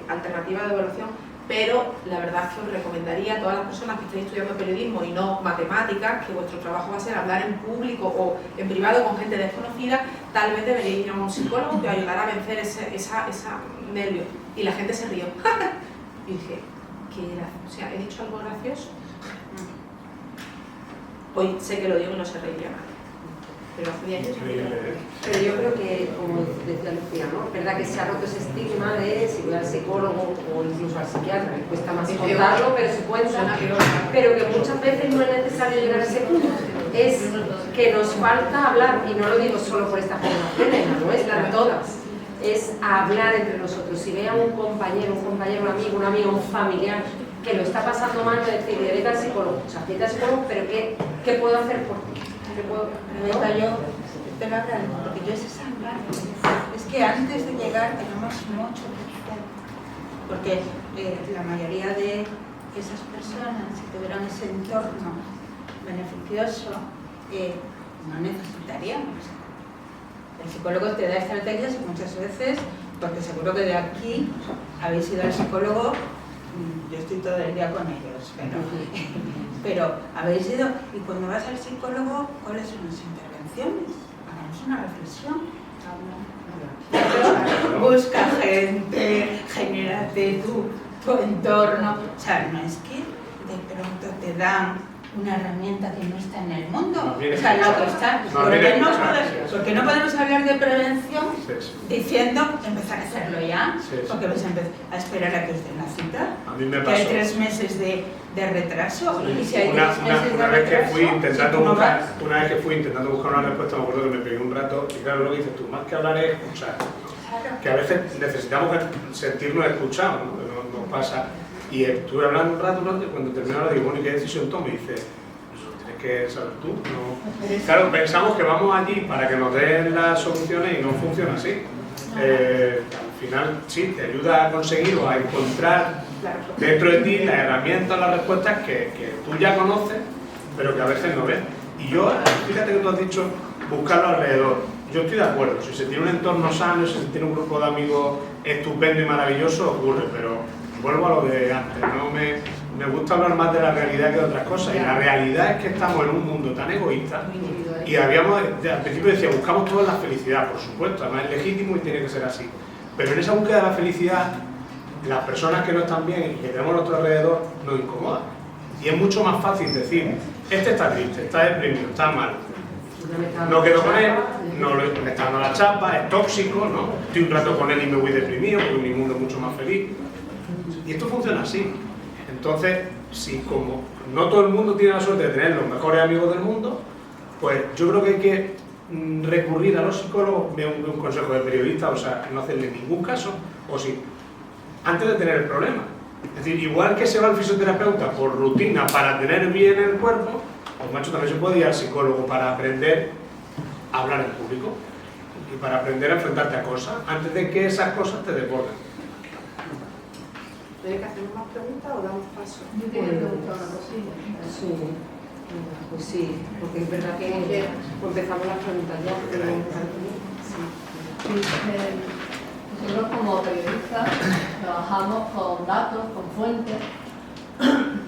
alternativa de evaluación, pero la verdad es que os recomendaría a todas las personas que estéis estudiando periodismo y no matemáticas, que vuestro trabajo va a ser hablar en público o en privado con gente desconocida, tal vez deberíais ir a un psicólogo que os ayudará a vencer esa nervio. Y la gente se rió. Y dije, qué gracioso, o sea, ¿he dicho algo gracioso? Hoy sé que lo digo y no se reiría nadie. Pero hace 10 años. Pero yo creo que, como decía Lucía, ¿no? Es verdad que se ha roto ese estigma de si voy al psicólogo o incluso al psiquiatra, que cuesta más contarlo, pero se cuenta, pero que muchas veces no es necesario llegar a ese punto. Es que nos falta hablar, y no lo digo solo por esta generación, en la nuestra, todas, es hablar entre nosotros. Si ve a un compañero, un amigo, un familiar que lo está pasando mal, decirle, vete al psicólogo, o sea, vete al psicólogo, pero ¿qué puedo hacer por ti? ¿Qué puedo? Yo te lo agradezco, porque yo es hablar. Es que antes de llegar tenemos mucho que hacer, porque la mayoría de esas personas, si tuvieran ese entorno beneficioso, no necesitaríamos. El psicólogo te da estrategias muchas veces, porque seguro que de aquí habéis ido al psicólogo. Yo estoy todo el día con ellos, pero habéis ido, y cuando vas al psicólogo, ¿cuáles son las intervenciones? Hagamos una reflexión. Busca gente, genérate tu entorno. O sea, no es que de pronto te dan una herramienta que no está en el mundo. O sea, lo que está. Porque no podemos hablar de prevención diciendo empezar a hacerlo ya, porque vas a esperar a que os den la cita. A mí me pasó. Que hay 3 meses de retraso. Y si hay una vez que fui intentando buscar una respuesta, me acuerdo que me pegué un rato, y claro, lo que dices tú, más que hablar es escuchar. Que a veces necesitamos sentirnos escuchados, ¿no? Nos pasa. Y estuve hablando un rato, y cuando terminó le digo, bueno, ¿y qué decisión tomo? Y dice, eso tienes que saber tú. No. Claro, pensamos que vamos allí para que nos den las soluciones y no funciona así. Al final, sí, te ayuda a conseguir o a encontrar dentro de ti las herramientas, las respuestas que tú ya conoces, pero que a veces no ves. Y yo, fíjate que tú has dicho, buscarlo alrededor. Yo estoy de acuerdo, si se tiene un entorno sano, si se tiene un grupo de amigos estupendo y maravilloso, ocurre, pero vuelvo a lo de antes, ¿no? Me gusta hablar más de la realidad que de otras cosas, y la realidad es que estamos en un mundo tan egoísta, y al principio decía, buscamos todos la felicidad, por supuesto, además es legítimo y tiene que ser así, pero en esa búsqueda de la felicidad, las personas que no están bien y que tenemos a nuestro alrededor nos incomodan, y es mucho más fácil decir, este está triste, está deprimido, está mal, no quedo con él, no le está dando la chapa, es tóxico, ¿no? Estoy un rato con él y me voy deprimido, porque mi mundo es mucho más feliz. Y esto funciona así. Entonces, si como no todo el mundo tiene la suerte de tener los mejores amigos del mundo, pues yo creo que hay que recurrir a los psicólogos, un consejo de periodista, o sea, no hacerle ningún caso, o sí, antes de tener el problema. Es decir, igual que se va al fisioterapeuta por rutina para tener bien el cuerpo, pues macho, también se puede ir al psicólogo para aprender a hablar en público y para aprender a enfrentarte a cosas antes de que esas cosas te desborden. ¿Tiene que hacer más preguntas o damos paso? Yo quería preguntar una cosilla. Sí. Pues sí, porque es verdad que empezamos las preguntas ya. Nosotros como periodistas trabajamos con datos, con fuentes.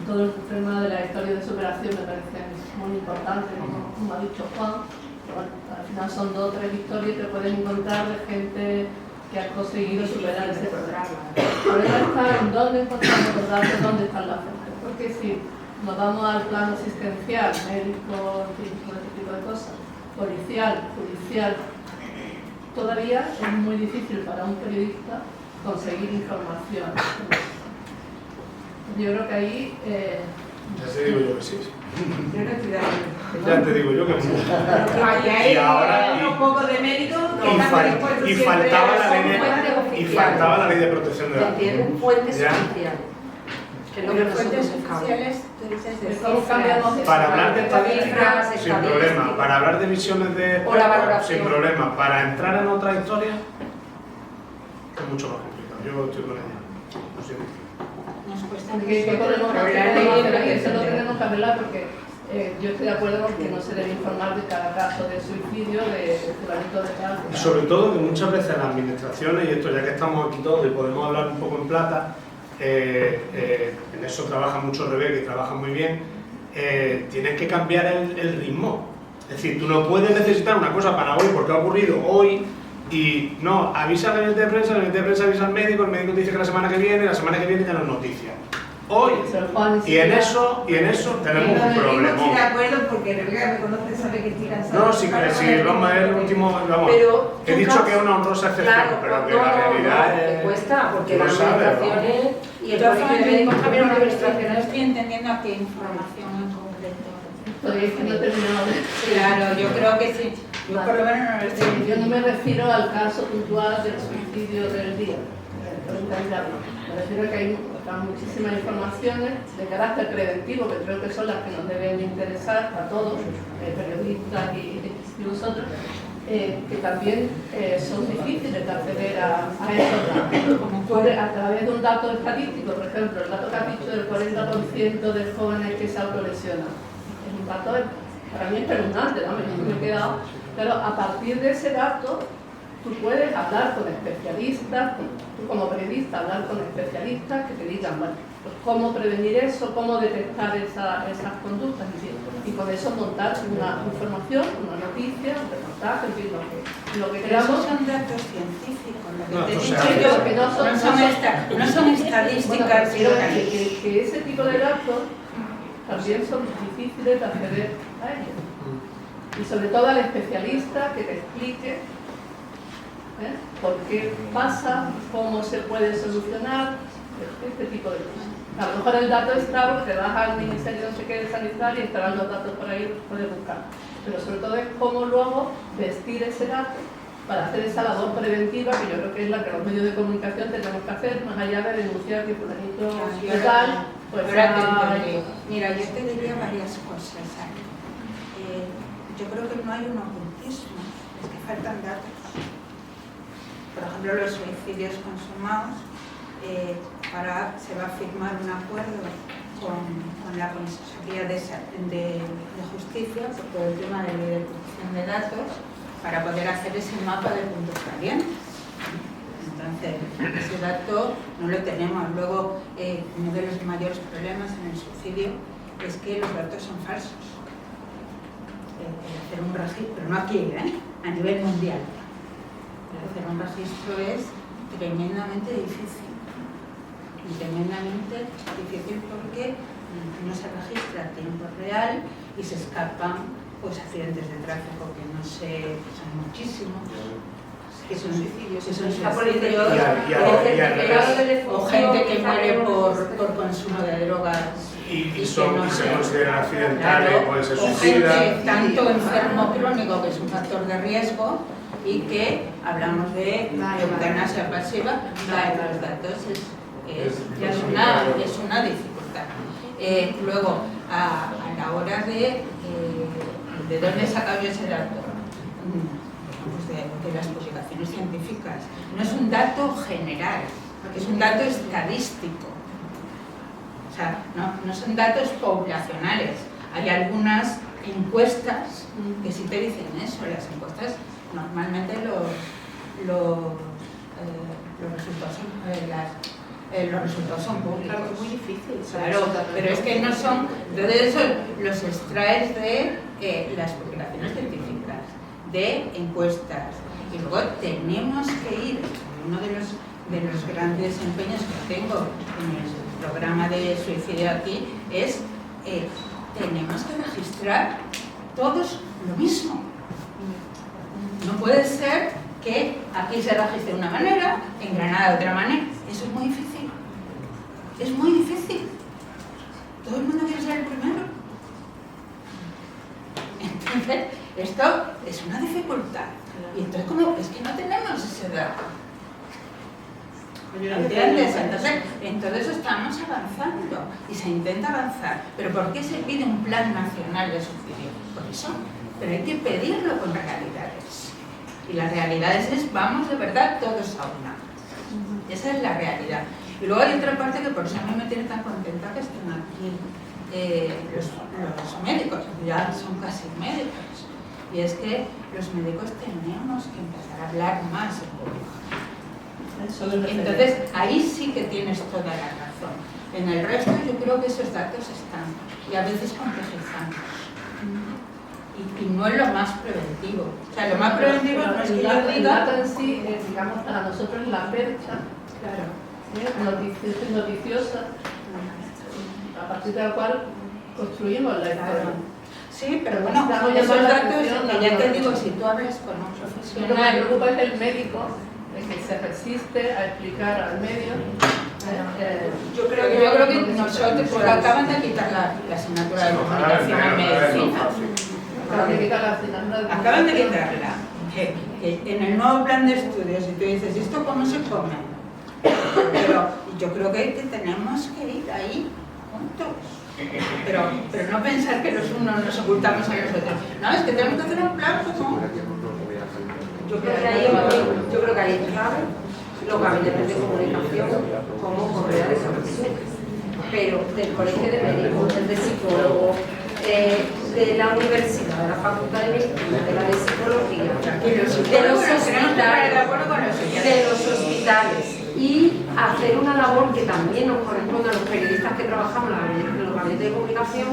Todo el tema de la historia de superación me parece muy importante, como ha dicho Juan. Bueno, al final son 2 o 3 historias que pueden encontrar de gente que ha conseguido superar ese programa. El problema está en dónde encontramos los datos, dónde están las fuentes. Porque si nos vamos al plano asistencial, médico, en fin, todo ese tipo de cosas, policial, judicial, todavía es muy difícil para un periodista conseguir información. Yo creo que ahí... Ya te digo yo que sí. Ya te digo yo que sí. Y ahora un poco de mérito y faltaba la ley de protección de datos. Tienen fuentes oficiales. Que no Pero fuentes oficiales, tú dices de cambiamos para hablar de estadísticas, sin problema, para hablar de visiones de o la valoración, sin problema, para entrar en otra historia es mucho más complicado. Yo estoy con ella. Lo siento. Nos cuesta ¿Qué podemos hacer? Eso lo tenemos que hablar porque yo estoy de acuerdo con que no se debe informar de cada caso de suicidio, de fulanito de tal. Y sobre todo que muchas veces las administraciones, y esto ya que estamos aquí todos y podemos hablar un poco en plata, en eso trabaja mucho Rebeca y trabaja muy bien, tienes que cambiar el ritmo. Es decir, tú no puedes necesitar una cosa para hoy porque ha ocurrido hoy y no, avisa al gabinete de prensa, el gabinete de prensa avisa al médico te dice que la semana que viene ya no es noticia. Hoy, y en eso tenemos un problema. Estoy de acuerdo porque Rebeca me conoce, sabe que estoy cansada. No, sí, vamos a ver el último, vamos, Pero he dicho que es una honrosa excepción, claro, pero que la realidad es... te cuesta, porque no las sabe, administraciones y el Yo colegio de médicos también una no administración. estoy entendiendo a qué información en concreto. Todavía no he terminado de... Claro, yo creo que sí. Yo por lo menos no lo estoy. Yo no me refiero al caso puntual del suicidio del día, me refiero a que hay muchísimas informaciones de carácter preventivo que creo que son las que nos deben interesar a todos, periodistas y vosotros, que también son difíciles de acceder a esos datos. A través de un dato estadístico, por ejemplo, el dato que has dicho del 40% de jóvenes que se autolesionan, es un dato para mí espeluznante, ¿no? Me he quedado, pero a partir de ese dato tú puedes hablar con especialistas, tú como periodista hablar con especialistas que te digan, bueno, pues cómo prevenir eso, cómo detectar esas conductas, y con eso montar una información, una noticia, un reportaje, en fin, lo que Pero queramos. esos son datos científicos, lo que No, te he o dicho sea, yo, que no son estadísticas. Bueno, quiero que ese tipo de datos también son difíciles de acceder a ellos. Y sobre todo al especialista que te explique por qué pasa, cómo se puede solucionar, este tipo de cosas. A lo mejor el dato está porque te vas al Ministerio no sé qué de Sanidad y estarán los datos por ahí, los puedes buscar. Pero sobre todo es cómo luego vestir ese dato para hacer esa labor preventiva, que yo creo que es la que los medios de comunicación tenemos que hacer, más allá de denunciar que fulanito y tal, pues Mira, yo te diría varias cosas. Yo creo que no hay un ocultismo, es que faltan datos. Por ejemplo, los suicidios consumados, se va a firmar un acuerdo con la Consejería de Justicia por todo el tema de ley de protección de datos para poder hacer ese mapa de puntos calientes. Entonces, ese dato no lo tenemos. Luego, uno de los mayores problemas en el suicidio es que los datos son falsos. Hacer un registro, pero no aquí, a nivel mundial. Hacer un registro es tremendamente difícil. Y tremendamente difícil porque no se registra a tiempo real y se escapan pues accidentes de tráfico que no sé, que son muchísimos. Que son suicidios, o gente que muere por consumo de drogas y se consideran accidentales, claro, puede ser o suicida. gente tanto enfermo crónico, que es un factor de riesgo, y que hablamos de eutanasia pasiva, los datos es una dificultad. Luego, a la hora de dónde he sacado yo ese dato, pues de las publicaciones científicas. No es un dato general, es un dato estadístico. O sea, no son datos poblacionales. Hay algunas encuestas que sí te dicen eso. Las encuestas normalmente los resultados son públicos. Claro, es muy difícil. Claro, pero es que no son. Entonces eso los extraes de las publicaciones científicas, de encuestas. Y luego tenemos que ir, uno de los grandes empeños que tengo en el programa de suicidio aquí es tenemos que registrar todos lo mismo. No puede ser que aquí se registre de una manera, en Granada de otra manera. Eso es muy difícil. Es muy difícil. Todo el mundo quiere ser el primero. Entonces, esto es una dificultad. Y entonces, ¿cómo? Es que no tenemos ese dato. ¿Entiendes? Entonces estamos avanzando y se intenta avanzar. ¿Pero por qué se pide un plan nacional de suicidio? Por eso. Pero hay que pedirlo con realidades. Y las realidades es, vamos de verdad todos a una. Esa es la realidad. Y luego hay otra parte que por eso a mí me tiene tan contenta que estén aquí los médicos, ya son casi médicos. Y es que los médicos tenemos que empezar a hablar más en público. Entonces, ahí sí que tienes toda la razón. razón. En el resto yo creo que esos datos están, y a veces complejizan. Y no es lo más preventivo. O sea, lo más preventivo no es que yo El diga... dato en sí, digamos, para nosotros es la percha noticiosa, a partir de la cual construimos la historia. Sí, pero bueno, Estamos esos llamando la datos, atención, que ya te digo, si tú hablas con un Lo que me profesional... preocupa es el médico, el que se resiste a explicar al medio. Yo creo que nosotros, porque acaban de quitar la asignatura de comunicación en medicina. Acaban de quitarla. Que en el nuevo plan de estudios, y tú dices, ¿esto cómo se come? Pero yo creo que tenemos que ir ahí juntos. Pero no pensar que los unos nos ocultamos a los otros. No, es que tenemos que hacer un plan como... Yo creo que ahí es clave los gabinetes de comunicación como correa de transmisión, pero del colegio de médicos, del de psicólogos, de la universidad, de la facultad de medicina, de la de psicología, de los hospitales, y hacer una labor que también nos corresponde a los periodistas que trabajamos en los gabinetes de comunicación,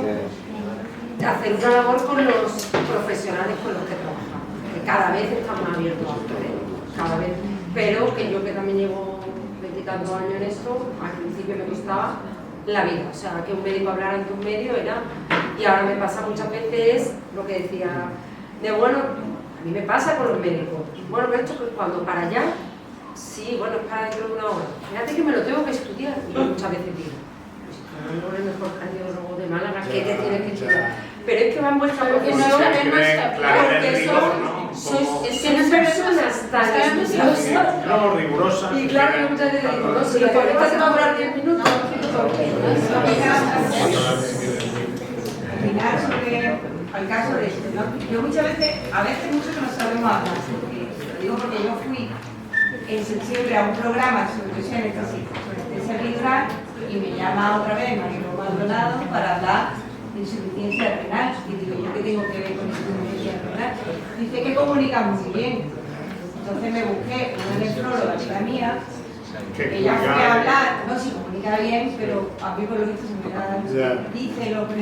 hacer una labor con los profesionales con los que trabajamos, que cada vez estamos abiertos a ustedes, cada vez, pero que yo que también llevo 20 y tantos años en esto, al principio me costaba la vida, o sea, que un médico hablara ante un medio era, y ahora me pasa muchas veces lo que decía, de bueno, a mí me pasa con los médicos, bueno, pero esto que cuando para allá, sí, bueno, es para dentro de una hora, fíjate que me lo tengo que estudiar, y yo muchas veces digo, pues si tú no eres el mejor cardiólogo de Málaga, ¿qué te tienes que estudiar? Pero es que va en vuestra profesión, porque sois personas tan estudiosas, no, rigurosa. y claro, yo muchas veces digo, no, si la conectas va a durar 10 minutos, Opinar sobre el caso de esto, ¿no? Yo muchas veces, a veces mucho que no sabemos hablar, lo digo porque yo fui en septiembre a un programa sobre anestesia epidural y me llama otra vez Mario Maldonado para hablar de insuficiencia renal, y digo, ¿yo qué tengo que ver con insuficiencia renal? Dice que comunica muy bien. Entonces me busqué una nefróloga amiga mía, ella fue a hablar, no, sí comunica bien, pero a mí por lo visto se me da, dice lo que...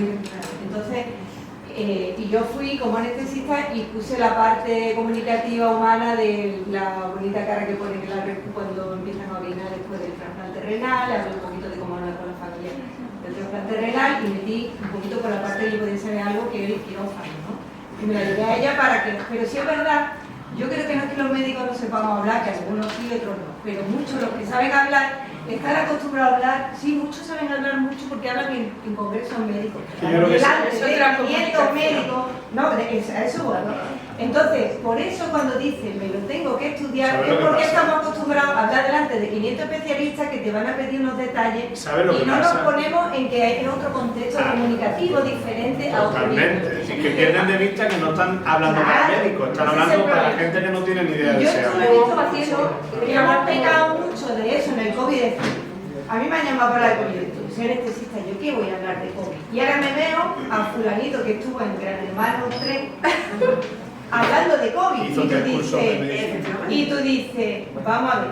Entonces, y yo fui como anestesista y puse la parte comunicativa humana de la bonita cara que pone cuando empiezan a orinar después del trasplante renal, hablé un poquito de cómo hablar con la familia del trasplante renal y metí un poquito por la parte de que podía saber algo que era el quirófano, ¿no? Y me la llevé a ella para que... Pero sí es verdad, yo creo que no es que los médicos no sepamos hablar, que algunos sí y otros no, pero muchos los que saben hablar, están acostumbrados a hablar, sí, muchos saben hablar mucho porque hablan en congresos médicos. Delante de 500 médicos, no, a eso bueno. Entonces, por eso cuando dicen me lo tengo que estudiar, es porque estamos acostumbrados a hablar delante de 500 especialistas que te van a pedir unos detalles y no nos ponemos en que hay otro contexto comunicativo diferente a otro. Totalmente, es que pierden de vista que no están hablando para médicos, están hablando para gente que no tiene ni idea de yo ese estuve visto que hemos pegado mucho de eso en el COVID. A mí me han llamado para el COVID, soy anestesista, ¿yo qué voy a hablar de COVID? Y ahora me veo a fulanito que estuvo en Gran Hermano 3 hablando de COVID y tú dices, vamos a ver,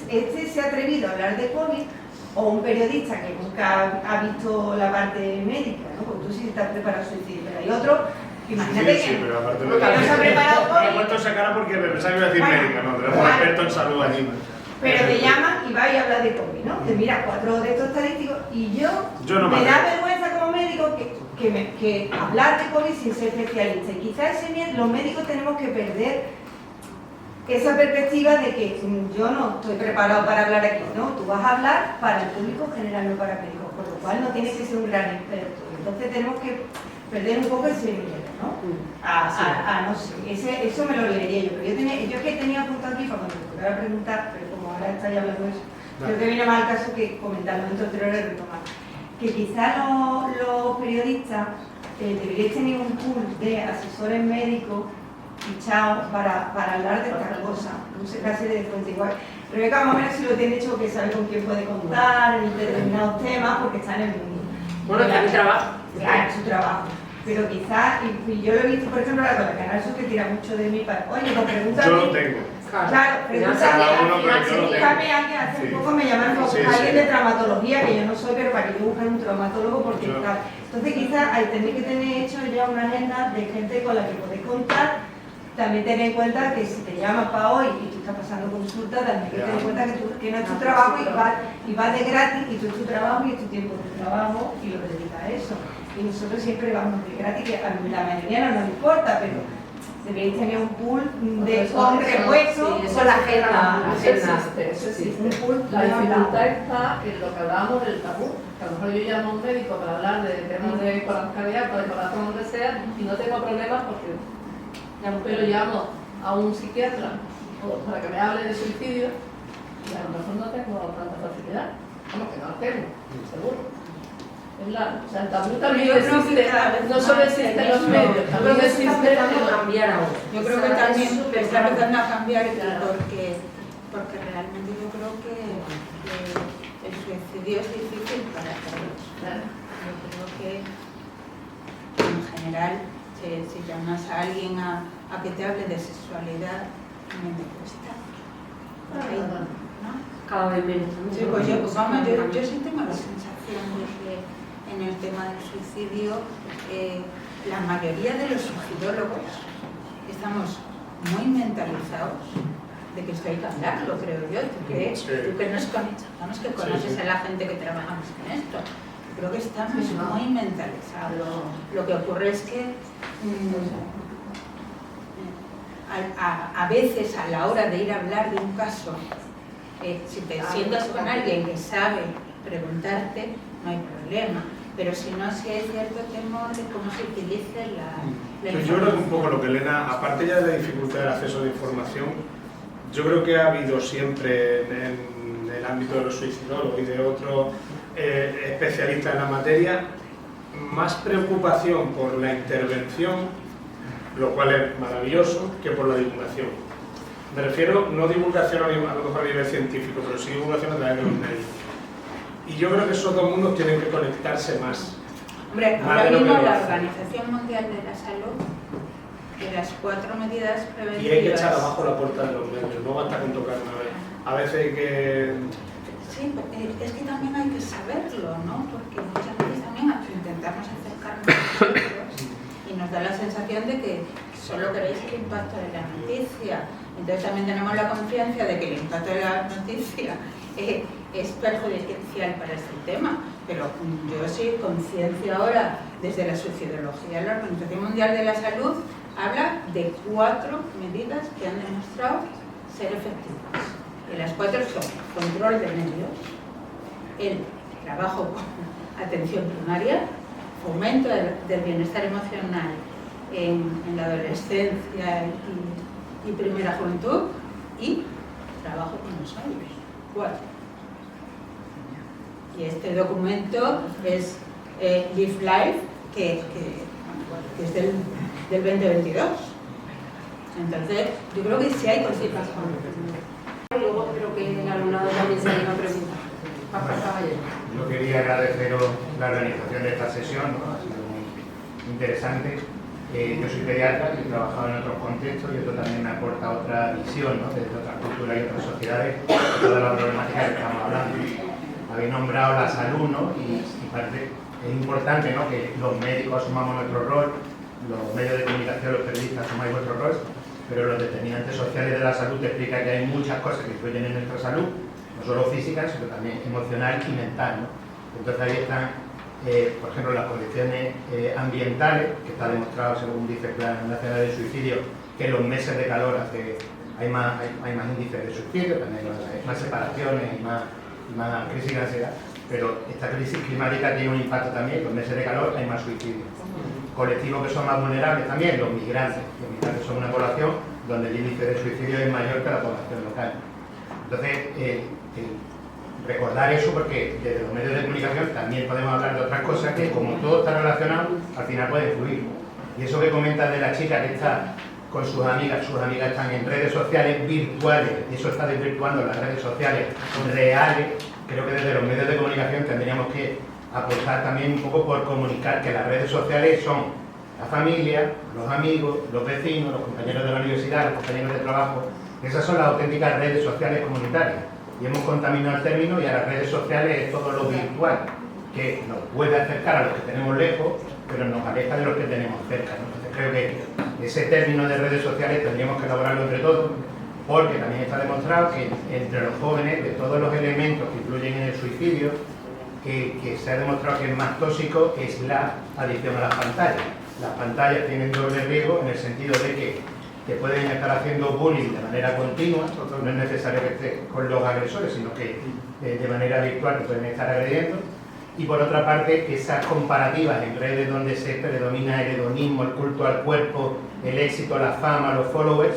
este se ha atrevido a hablar de COVID, o un periodista que nunca ha visto la parte médica, ¿no? Porque tú sí estás preparado a suicidio, pero hay otro, imagínate sí, pero aparte que no se ha preparado me he COVID. puesto esa cara porque me pensaba que iba a decir médica, no, tenemos un experto en salud allí. Pero te llaman y vas y hablas de COVID, ¿no? Te miras 4 de estos estadísticos y yo no me da vergüenza como médico que hablar de COVID sin ser especialista. Y quizás los médicos tenemos que perder esa perspectiva de que yo no estoy preparado para hablar aquí, ¿no? Tú vas a hablar para el público general, no para médicos, por lo cual no tienes que ser un gran experto. Entonces tenemos que perder un poco el semillero, ¿no? No sé, eso me lo leería yo, pero yo que tenía apuntado aquí para cuando me pudiera preguntar, pero como ahora estáis hablando de eso, creo que viene más al caso que comentar los anteriores retomar. Que quizás los periodistas deberíais tener un pool de asesores médicos fichados para hablar de estas cosas, no sé, casi de fuente igual. Rebeca más o menos si lo tiene hecho que sabe con quién puede contar en determinados temas porque está en el mundo. Bueno, es mi trabajo. Claro, es su trabajo. Pero quizás, y yo lo he visto, por ejemplo, ahora con la Canal Sur que tira mucho de mí para, oye, nos preguntan. Yo lo tengo. Claro, pero tú Cada sabes, uno, pero yo lo fíjame, hace un poco me llamaron para Sí, buscar a alguien sí. de traumatología, que yo no soy, pero para que yo buscar un traumatólogo porque Yo- tal. Entonces quizás ahí tenéis que tener hecho ya una agenda de gente con la que podéis contar. También ten en cuenta que si te llamas para hoy y tú estás pasando consulta, también hay que tener en cuenta que no es tu trabajo y va de gratis, y tú es tu trabajo y es tu tiempo de trabajo y lo que dedicas a eso. Y nosotros siempre vamos de gratis, que a la mayoría no nos importa, pero deberéis tener un pool de con repuesto sí, con la agenda. Eso existe, eso existe. Un pool La de dificultad está en lo que hablábamos del tabú. Que a lo mejor yo llamo a un médico para hablar de temas de corazón cardíaco, de corazón, donde sea, y no tengo problemas porque pero llamo a un psiquiatra para que me hable de suicidio y a lo mejor no tengo tanta facilidad. Vamos, que no la tengo, seguro. O sea, el tabú también Yo creo que existe, cada vez no solo más existe en el los mismo. medios, Yo creo también que eso está existe empezando en a cambiar ahora. Yo creo que Está también súper está claro. empezando a cambiar Claro. porque realmente yo creo que el suicidio es difícil para todos. Claro. Yo creo que en general si llamas a alguien a que te hable de sexualidad, me cuesta. ¿No? Cada vez menos. Sí, pues yo sí tengo la sensación de que en el tema del suicidio la mayoría de los suicidólogos estamos muy mentalizados de que esto hay que hablarlo, creo yo. Tú que que conoces a la gente que trabajamos en esto. Creo que estamos muy mentalizados. Lo que ocurre es que a veces a la hora de ir a hablar de un caso, si te sientas con alguien que sabe preguntarte, no hay problema. Pero si no, si hay cierto temor de cómo se utilice la Pues yo creo que un poco lo que Elena, aparte ya de la dificultad del acceso a la información, yo creo que ha habido siempre en el ámbito de los suicidólogos y de otros especialistas en la materia más preocupación por la intervención, lo cual es maravilloso, que por la divulgación. Me refiero, no divulgación a lo mejor a nivel científico, pero sí divulgación a través de los medios. Y yo creo que esos dos mundos tienen que conectarse más. Hombre, Más ahora de lo mismo que lo la hace. Organización Mundial de la Salud, de las 4 medidas preventivas... Y hay que echar abajo la puerta de los medios, no basta con tocar una vez. A veces hay que... Sí, es que también hay que saberlo, ¿no? Porque muchas veces también intentamos acercarnos a nosotros y nos da la sensación de que solo queréis el impacto de la noticia. Entonces también tenemos la conciencia de que el impacto de la noticia es perjudicial para este tema. Pero yo sí, conciencia ahora, desde la suicidología, la Organización Mundial de la Salud habla de 4 medidas que han demostrado ser efectivas. Y las 4 son control de medios, el trabajo con atención primaria, fomento del bienestar emocional en la adolescencia y primera juventud y trabajo con los jóvenes. 4. Y este documento es Live Life, que es del 2022. Entonces, yo creo que sí hay cositas con Y luego espero que el alumnado también se anime a preguntar. Yo quería agradeceros la organización de esta sesión, ¿no? Ha sido muy interesante. Yo soy pediatra y he trabajado en otros contextos y esto también me aporta otra visión, ¿no? Desde otras culturas y otras sociedades, de toda la problemática que estamos hablando. Habéis nombrado la salud, ¿no? Y parece, es importante, ¿no?, que los médicos asumamos nuestro rol, los medios de comunicación, los periodistas asumáis vuestro rol, pero los determinantes sociales de la salud te explica que hay muchas cosas que influyen en nuestra salud, no solo física, sino también emocional y mental, ¿no? Entonces ahí están, por ejemplo, las condiciones ambientales, que está demostrado, según dice el Plan Nacional de Suicidio, que en los meses de calor hay más índices de suicidio, también hay más separaciones y más crisis de ansiedad, pero esta crisis climática tiene un impacto también, en los meses de calor hay más suicidios. Colectivos que son más vulnerables también, los migrantes. Los migrantes son una población donde el índice de suicidio es mayor que la población local. Entonces, recordar eso porque desde los medios de comunicación también podemos hablar de otras cosas que, como todo está relacionado, al final puede influir. Y eso que comentas de la chica que está con sus amigas están en redes sociales virtuales, y eso está desvirtuando las redes sociales reales. Creo que desde los medios de comunicación tendríamos que apostar también un poco por comunicar que las redes sociales son la familia, los amigos, los vecinos, los compañeros de la universidad, los compañeros de trabajo, Esas son las auténticas redes sociales comunitarias. Y hemos contaminado el término y a las redes sociales es todo lo virtual, que nos puede acercar a los que tenemos lejos, pero nos aleja de los que tenemos cerca, ¿no? Entonces creo que ese término de redes sociales tendríamos que elaborarlo entre todos, porque también está demostrado que entre los jóvenes, de todos los elementos que influyen en el suicidio, que se ha demostrado que el más tóxico es la adicción a las pantallas. Las pantallas tienen doble riesgo en el sentido de que te pueden estar haciendo bullying de manera continua, no es necesario que estés con los agresores, sino que de manera virtual te pueden estar agrediendo. Y por otra parte, esas comparativas en redes donde se predomina el hedonismo, el culto al cuerpo, el éxito, la fama, los followers,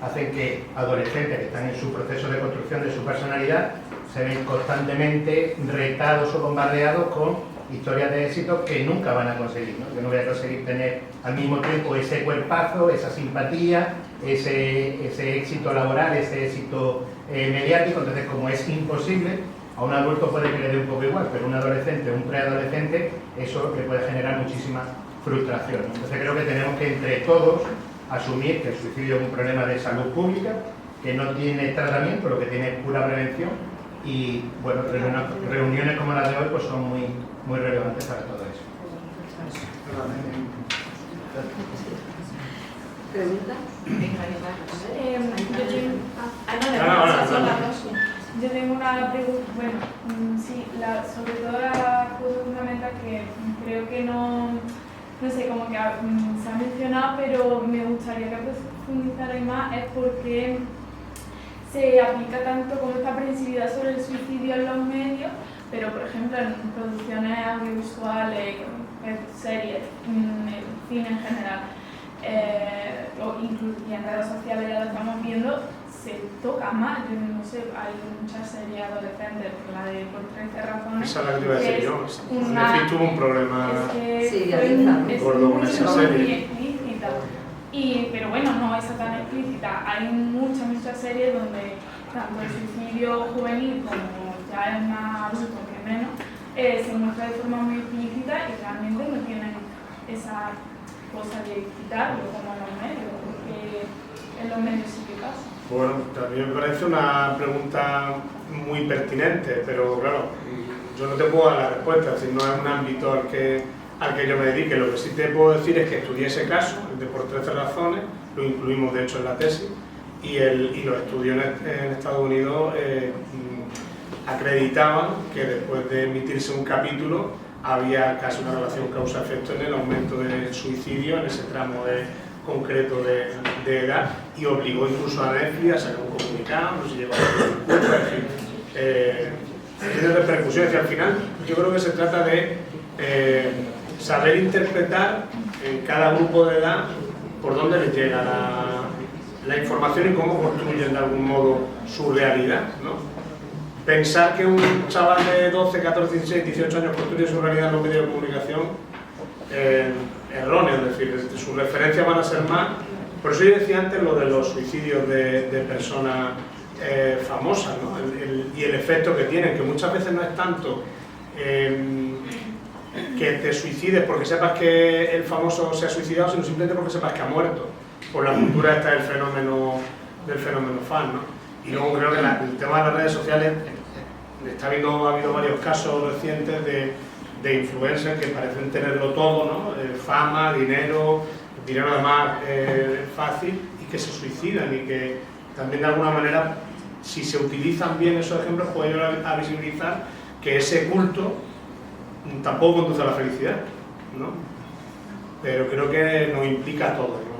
hacen que adolescentes que están en su proceso de construcción de su personalidad se ven constantemente retados o bombardeados con historias de éxito que nunca van a conseguir, ¿no? Yo no voy a conseguir tener al mismo tiempo ese cuerpazo, esa simpatía, ese éxito laboral, ese éxito mediático. Entonces, como es imposible, a un adulto puede que le dé un poco igual, pero a un adolescente o un preadolescente eso le puede generar muchísima frustración, ¿no? Entonces creo que tenemos que entre todos asumir que el suicidio es un problema de salud pública, que no tiene tratamiento, lo que tiene es pura prevención, y bueno, reuniones como las de hoy pues son muy relevantes para todo eso. ¿Pregunta? Yo tengo una pregunta, bueno, sí, sobre todo la fundamental que creo que no sé, como que se ha mencionado, pero me gustaría que profundizarais más, es porque se aplica tanto como esta aprensividad sobre el suicidio en los medios, pero por ejemplo en producciones audiovisuales, series, cine en general, y en redes sociales ya lo estamos viendo, se toca más. Yo no sé, hay muchas series adolescentes, la de Por 13 razones. Esa es la que te iba a decir yo. Netflix tuvo un problema muy esa serie. explícita. Pero bueno, no esa tan explícita. Hay muchas series donde tanto el suicidio juvenil como ya es más adulto que menos, se muestra de forma muy explícita y realmente no tienen esa cosa de quitarlo como en los medios, porque en los medios sí que pasa. Bueno, también me parece una pregunta muy pertinente, pero claro, yo no te puedo dar la respuesta, es decir, no es un ámbito al que yo me dedique. Lo que sí te puedo decir es que estudié ese caso, el de Por 13 razones, lo incluimos de hecho en la tesis, y los estudios en Estados Unidos acreditaban que después de emitirse un capítulo había casi una relación causa-efecto en el aumento del suicidio en ese tramo concreto de edad, y obligó incluso a Netflix a sacar un comunicado, no se llegó a hacer culpa, en fin, tiene repercusiones. Y al final yo creo que se trata de saber interpretar en cada grupo de edad por dónde les llega la información y cómo construyen de algún modo su realidad, ¿no? Pensar que un chaval de 12, 14, 16, 18 años construye su realidad en los medios de comunicación erróneo, es decir, sus referencias van a ser más. Por eso yo decía antes lo de los suicidios de personas famosas, ¿no? Y el efecto que tienen, que muchas veces no es tanto que te suicides porque sepas que el famoso se ha suicidado, sino simplemente porque sepas que ha muerto. Por la cultura está del fenómeno fan, ¿no? Y luego creo que el tema de las redes sociales, ha habido varios casos recientes de influencers que parecen tenerlo todo, ¿no? Fama, dinero además fácil, y que se suicidan, y que también de alguna manera, si se utilizan bien esos ejemplos, pueden ayudar a visibilizar que ese culto tampoco conduce a la felicidad, ¿no? Pero creo que nos implica todo, ¿no?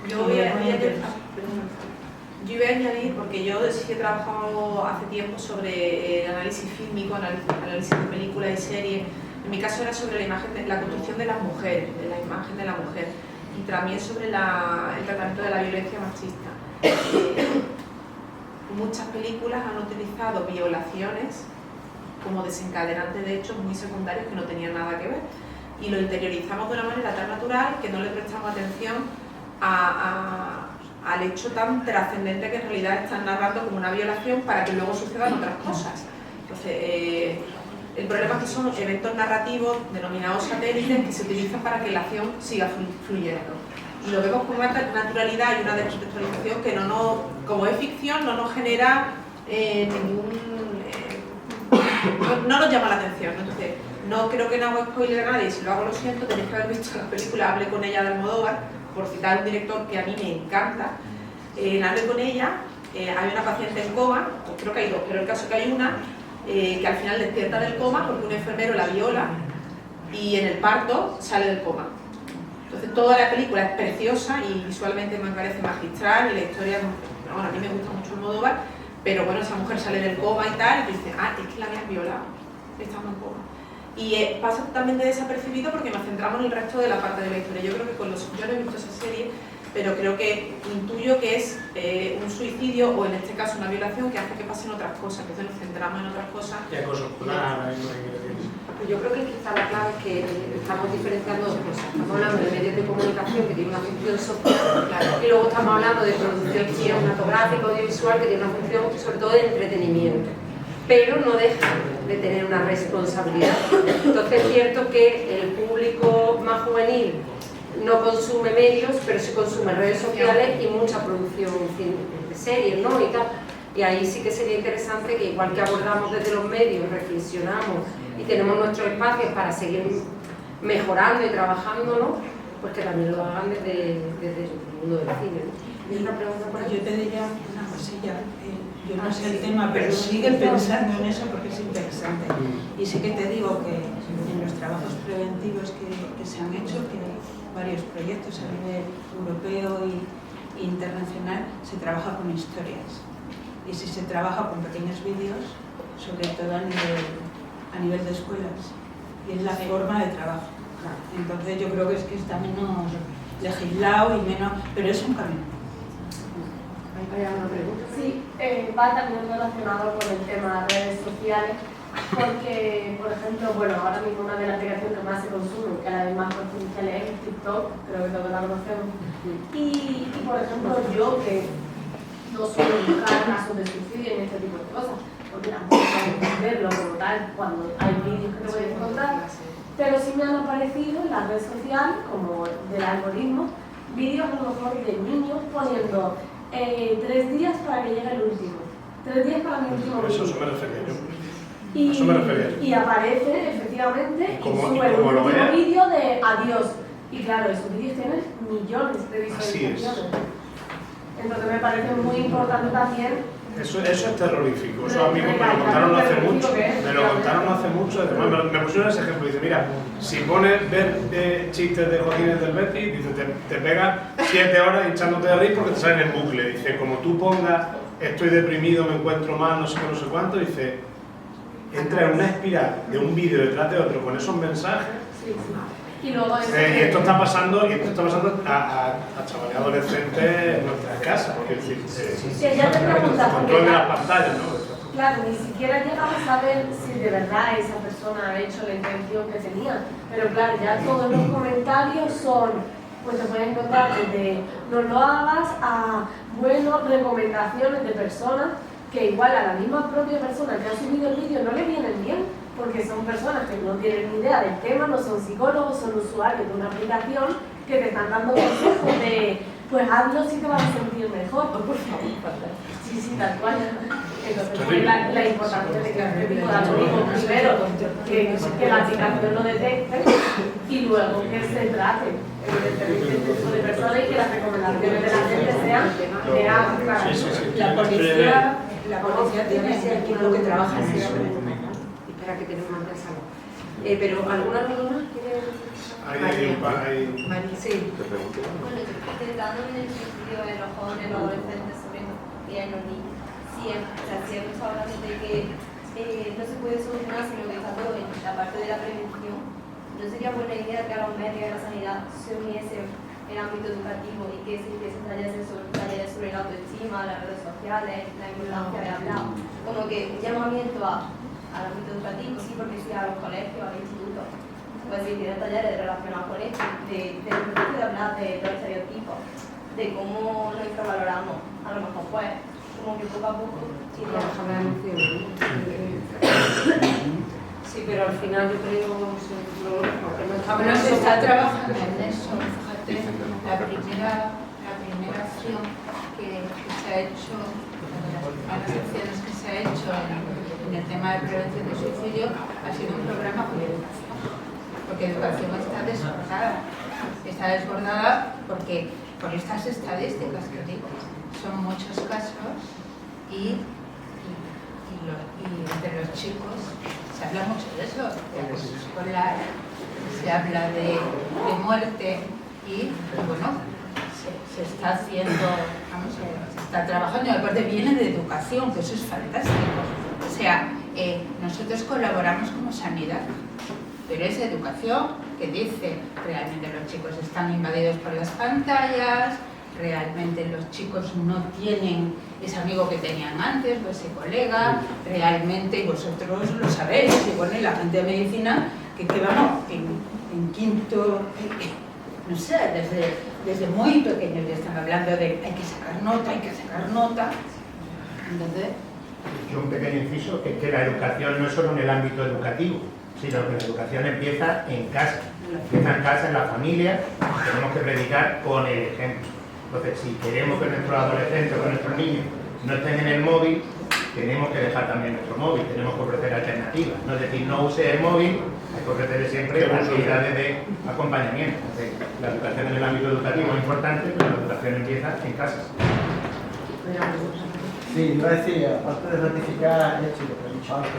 Yo voy a añadir, porque yo sí que he trabajado hace tiempo sobre análisis fílmico, análisis de películas y series. En mi caso era sobre la construcción de las mujeres, de la imagen de la mujer, y también sobre el tratamiento de la violencia machista. Muchas películas han utilizado violaciones como desencadenantes de hechos muy secundarios que no tenían nada que ver, y lo interiorizamos de una manera tan natural que no le prestamos atención al hecho tan trascendente que en realidad están narrando como una violación para que luego sucedan otras cosas. Entonces, el problema es que son eventos narrativos denominados satélites que se utilizan para que la acción siga fluyendo. Y lo vemos con una naturalidad y una descontextualización que no nos como es ficción, no nos genera no nos llama la atención, ¿no? Entonces, no creo que no hago spoiler a nadie, si lo hago lo siento, tenéis que haber visto la película Hablé con ella de Almodóvar, por citar un director que a mí me encanta. En Hablé con ella hay una paciente en coma, creo que hay dos, pero el caso es que hay una que al final despierta del coma porque un enfermero la viola y en el parto sale del coma. Entonces toda la película es preciosa y visualmente me parece magistral y la historia, bueno, a mí me gusta mucho Almodóvar, pero bueno, esa mujer sale del coma y tal, y dice, ah, es que la habían violado, estando en coma. Y pasa totalmente desapercibido porque nos centramos en el resto de la parte de la historia. Yo creo que yo no he visto esa serie, pero creo que intuyo que es un suicidio o en este caso una violación que hace que pasen otras cosas, entonces nos centramos en otras cosas. Y acoso escolar, Pues yo creo que quizá la clave es que estamos diferenciando dos cosas. Estamos hablando de medios de comunicación que tienen una función social, y luego estamos hablando de producción cinematográfica, audiovisual, que tiene una función sobre todo de entretenimiento, pero no deja de tener una responsabilidad. Entonces es cierto que el público más juvenil no consume medios, pero sí consume redes sociales y mucha producción de series, ¿no? Y tal. Y ahí sí que sería interesante que igual que abordamos desde los medios, reflexionamos y tenemos nuestros espacios para seguir mejorando y trabajando, ¿no? Pues que también lo hagan desde el mundo del cine, ¿no? ¿Y una pregunta por aquí? Yo te diría una cosilla, yo no sé el tema, pero sigue pensando en eso porque es interesante. Y sí que te digo que en los trabajos preventivos que se han hecho, que hay varios proyectos a nivel europeo e internacional, se trabaja con historias. Y si se trabaja con pequeños vídeos, sobre todo a nivel de escuelas, y es la forma de trabajo. Entonces yo creo que está menos legislado y menos, pero es un camino. ¿Hay alguna pregunta? Sí, va también relacionado con el tema de redes sociales, porque, por ejemplo, bueno, ahora mismo una de las aplicaciones que más se consume, que la de más perjudiciales es TikTok, creo que todos la conocemos. Y, por ejemplo, yo que no suelo buscar casos de suicidio en este tipo de cosas, porque tampoco puedo verlo como tal cuando hay vídeos que te puedes encontrar, pero sí me han aparecido en la red social, como del algoritmo, vídeos a lo mejor de niños poniendo 3 días para que llegue el último, 3 días para mi último vídeo. Eso me refería yo. Y aparece efectivamente ¿Cómo, y sube el cómo lo último veas? vídeo de adiós. Y claro, esos vídeos tienen millones de Así es. visualizaciones. Entonces me parece muy importante también. Eso es terrorífico, eso a mí me lo contaron hace mucho, además me pusieron ese ejemplo, dice, mira, si pones ver chistes de Jodines del Betis, dice, te pegas 7 horas hinchándote de reír porque te salen en bucle, dice, como tú pongas, estoy deprimido, me encuentro mal, no sé qué, no sé cuánto, dice, entra en una espiral de un vídeo detrás de otro con esos mensajes. Sí. Y luego Y esto está pasando a chavales adolescentes en nuestras casas, porque ya te preguntas, control de las pantallas, ¿no? Claro, ni siquiera llegamos a saber si de verdad esa persona ha hecho la intención que tenía, pero claro, ya todos los comentarios son, pues te pueden encontrar desde no lo hagas a, bueno, recomendaciones de personas que igual a la misma propia persona que ha subido el vídeo no le vienen bien, porque son personas que no tienen ni idea del tema, no son psicólogos, son usuarios de una aplicación que te están dando consejos de, pues hazlo si te vas a sentir mejor, por favor. Sí, tal cual. Entonces, pues, la importancia de que este tipo de algoritmos, primero, que la aplicación lo detecte y luego que se trate evidentemente este tipo de personas y que las recomendaciones de la gente sean de ambas. La policía tiene ese equipo que trabaja en eso. Que tenemos más de salud. Pero ¿alguna pregunta quiere? Hay un par, Sí. Bueno, intentando en el sentido de los jóvenes, los adolescentes, sobre todo, y en los niños, siempre está hablando de que no se puede solucionar sino que está todo en la parte de la prevención. ¿No sería buena idea que a los médicos de la sanidad se uniese el ámbito educativo y que se hiciesen talleres sobre la autoestima, las redes sociales, la importancia de hablar? Como que un llamamiento al ámbito educativo, sí, porque sí, a los colegios, a los institutos, pues sí, tienen talleres relacionados con esto, de hablar de los estereotipos, de cómo nos infravaloramos, a lo mejor pues, como que poco a poco Sí, pero al final yo creo que no se está trabajando en eso, fíjate, la primera generación que se ha hecho, a las acciones que se ha hecho en el tema de prevención de suicidio, ha sido un programa por educación. Porque educación está desbordada porque por estas estadísticas que digo, son muchos casos y entre los chicos se habla mucho de eso, de abuso escolar, se habla de muerte y bueno, se está haciendo, vamos, se está trabajando y aparte viene de educación, que eso es fantástico. O sea, nosotros colaboramos como sanidad, pero es educación que dice realmente los chicos están invadidos por las pantallas, realmente los chicos no tienen ese amigo que tenían antes o ese colega, realmente, y vosotros lo sabéis, y bueno, y la gente de medicina, que vamos, en quinto, no sé, desde muy pequeños ya están hablando de hay que sacar nota, entonces... Yo un pequeño inciso, que es que la educación no es solo en el ámbito educativo, sino que la educación empieza en casa, en la familia, y tenemos que predicar con el ejemplo. Entonces, si queremos que nuestros adolescentes o nuestros niños no estén en el móvil, tenemos que dejar también nuestro móvil, tenemos que ofrecer alternativas. No es decir, no use el móvil, hay que ofrecerle siempre actividades de acompañamiento. Entonces, la educación en el ámbito educativo es importante, pero la educación empieza en casa. Sí, iba a decir, aparte de ratificar, lo que he dicho antes,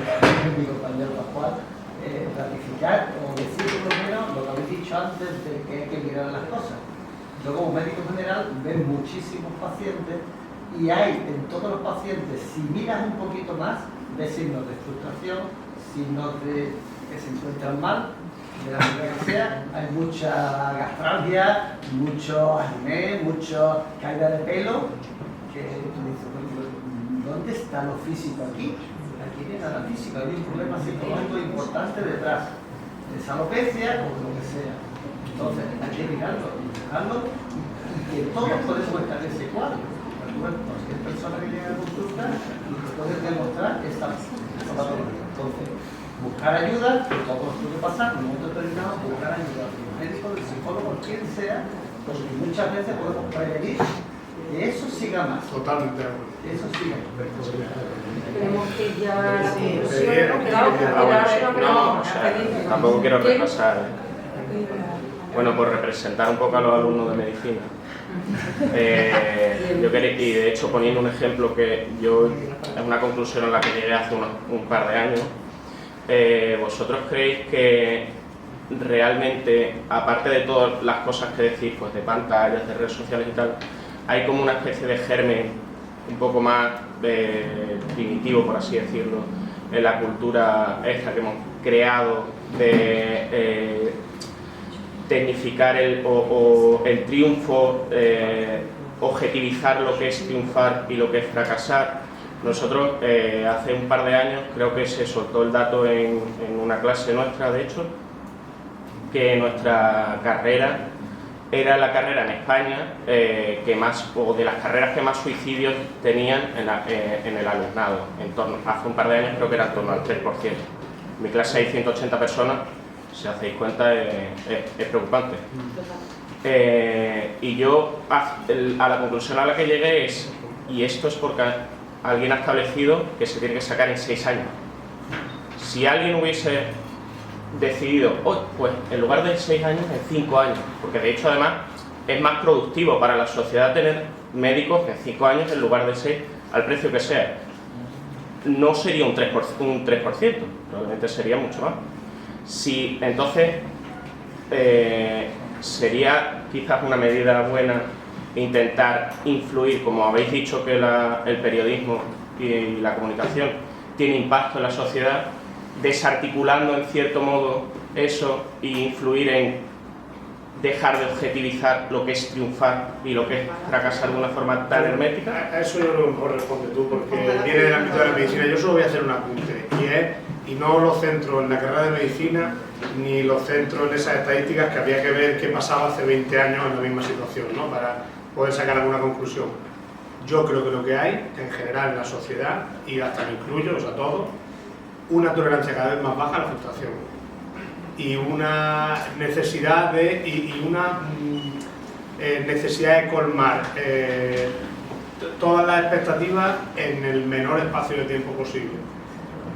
mi compañero Pascual, ratificar o decir por lo menos lo que habéis dicho antes de que hay que mirar las cosas. Yo como médico general veo muchísimos pacientes y hay en todos los pacientes, si miras un poquito más, ves signos de frustración, signos de que se encuentran mal, de la manera que sea, hay mucha gastralgia, mucho acné, mucha caída de pelo, que tú dices, ¿dónde está lo físico aquí? Aquí viene la física, hay un problema psicológico importante detrás, es alopecia o lo que sea. Entonces, hay que mirarlo, y que todos podemos estar en ese cuadro. Cualquier persona que llegue a consulta y que puede demostrar esta patología. Entonces, buscar ayuda, que todo puede pasar, en un momento determinado, buscar ayuda del médico, del psicólogo, quien sea, porque muchas veces podemos prevenir que eso siga más. Totalmente. Eso siga. Tenemos que ya la conclusión, tampoco quiero repasar. Bueno, por representar un poco a los alumnos de medicina. Y de hecho, poniendo un ejemplo que yo, es una conclusión a la que llegué hace un par de años, ¿vosotros creéis que realmente, aparte de todas las cosas que decís, pues de pantallas, de redes sociales y tal, hay como una especie de germen un poco más primitivo, por así decirlo, en la cultura esta que hemos creado de tecnificar el triunfo, objetivizar lo que es triunfar y lo que es fracasar? Nosotros hace un par de años, creo que se soltó el dato en una clase nuestra, de hecho, que nuestra carrera era la carrera en España que más, o de las carreras que más suicidios tenían en el alumnado. Hace un par de años creo que era en torno al 3%. En mi clase hay 180 personas, si os hacéis cuenta es preocupante. Y yo a la conclusión a la que llegué es, y esto es porque alguien ha establecido que se tiene que sacar en 6 años. Si alguien hubiese decidido, pues en lugar de 6 años, en 5 años, porque de hecho además es más productivo para la sociedad tener médicos en 5 años en lugar de 6, al precio que sea, no sería un 3%, probablemente sería mucho más. Si entonces sería quizás una medida buena intentar influir, como habéis dicho que el periodismo y la comunicación tiene impacto en la sociedad, desarticulando en cierto modo eso e influir en dejar de objetivizar lo que es triunfar y lo que es fracasar de una forma tan hermética. A eso yo creo que mejor responde tú, porque viene del ámbito de la medicina. Yo solo voy a hacer un apunte, y no lo centro en la carrera de medicina, ni lo centro en esas estadísticas que había que ver qué pasaba hace 20 años en la misma situación, ¿no?, para poder sacar alguna conclusión. Yo creo que lo que hay, en general en la sociedad, y hasta me incluyo, o sea, todos, una tolerancia cada vez más baja a la frustración y una necesidad de, y una necesidad de colmar todas las expectativas en el menor espacio de tiempo posible.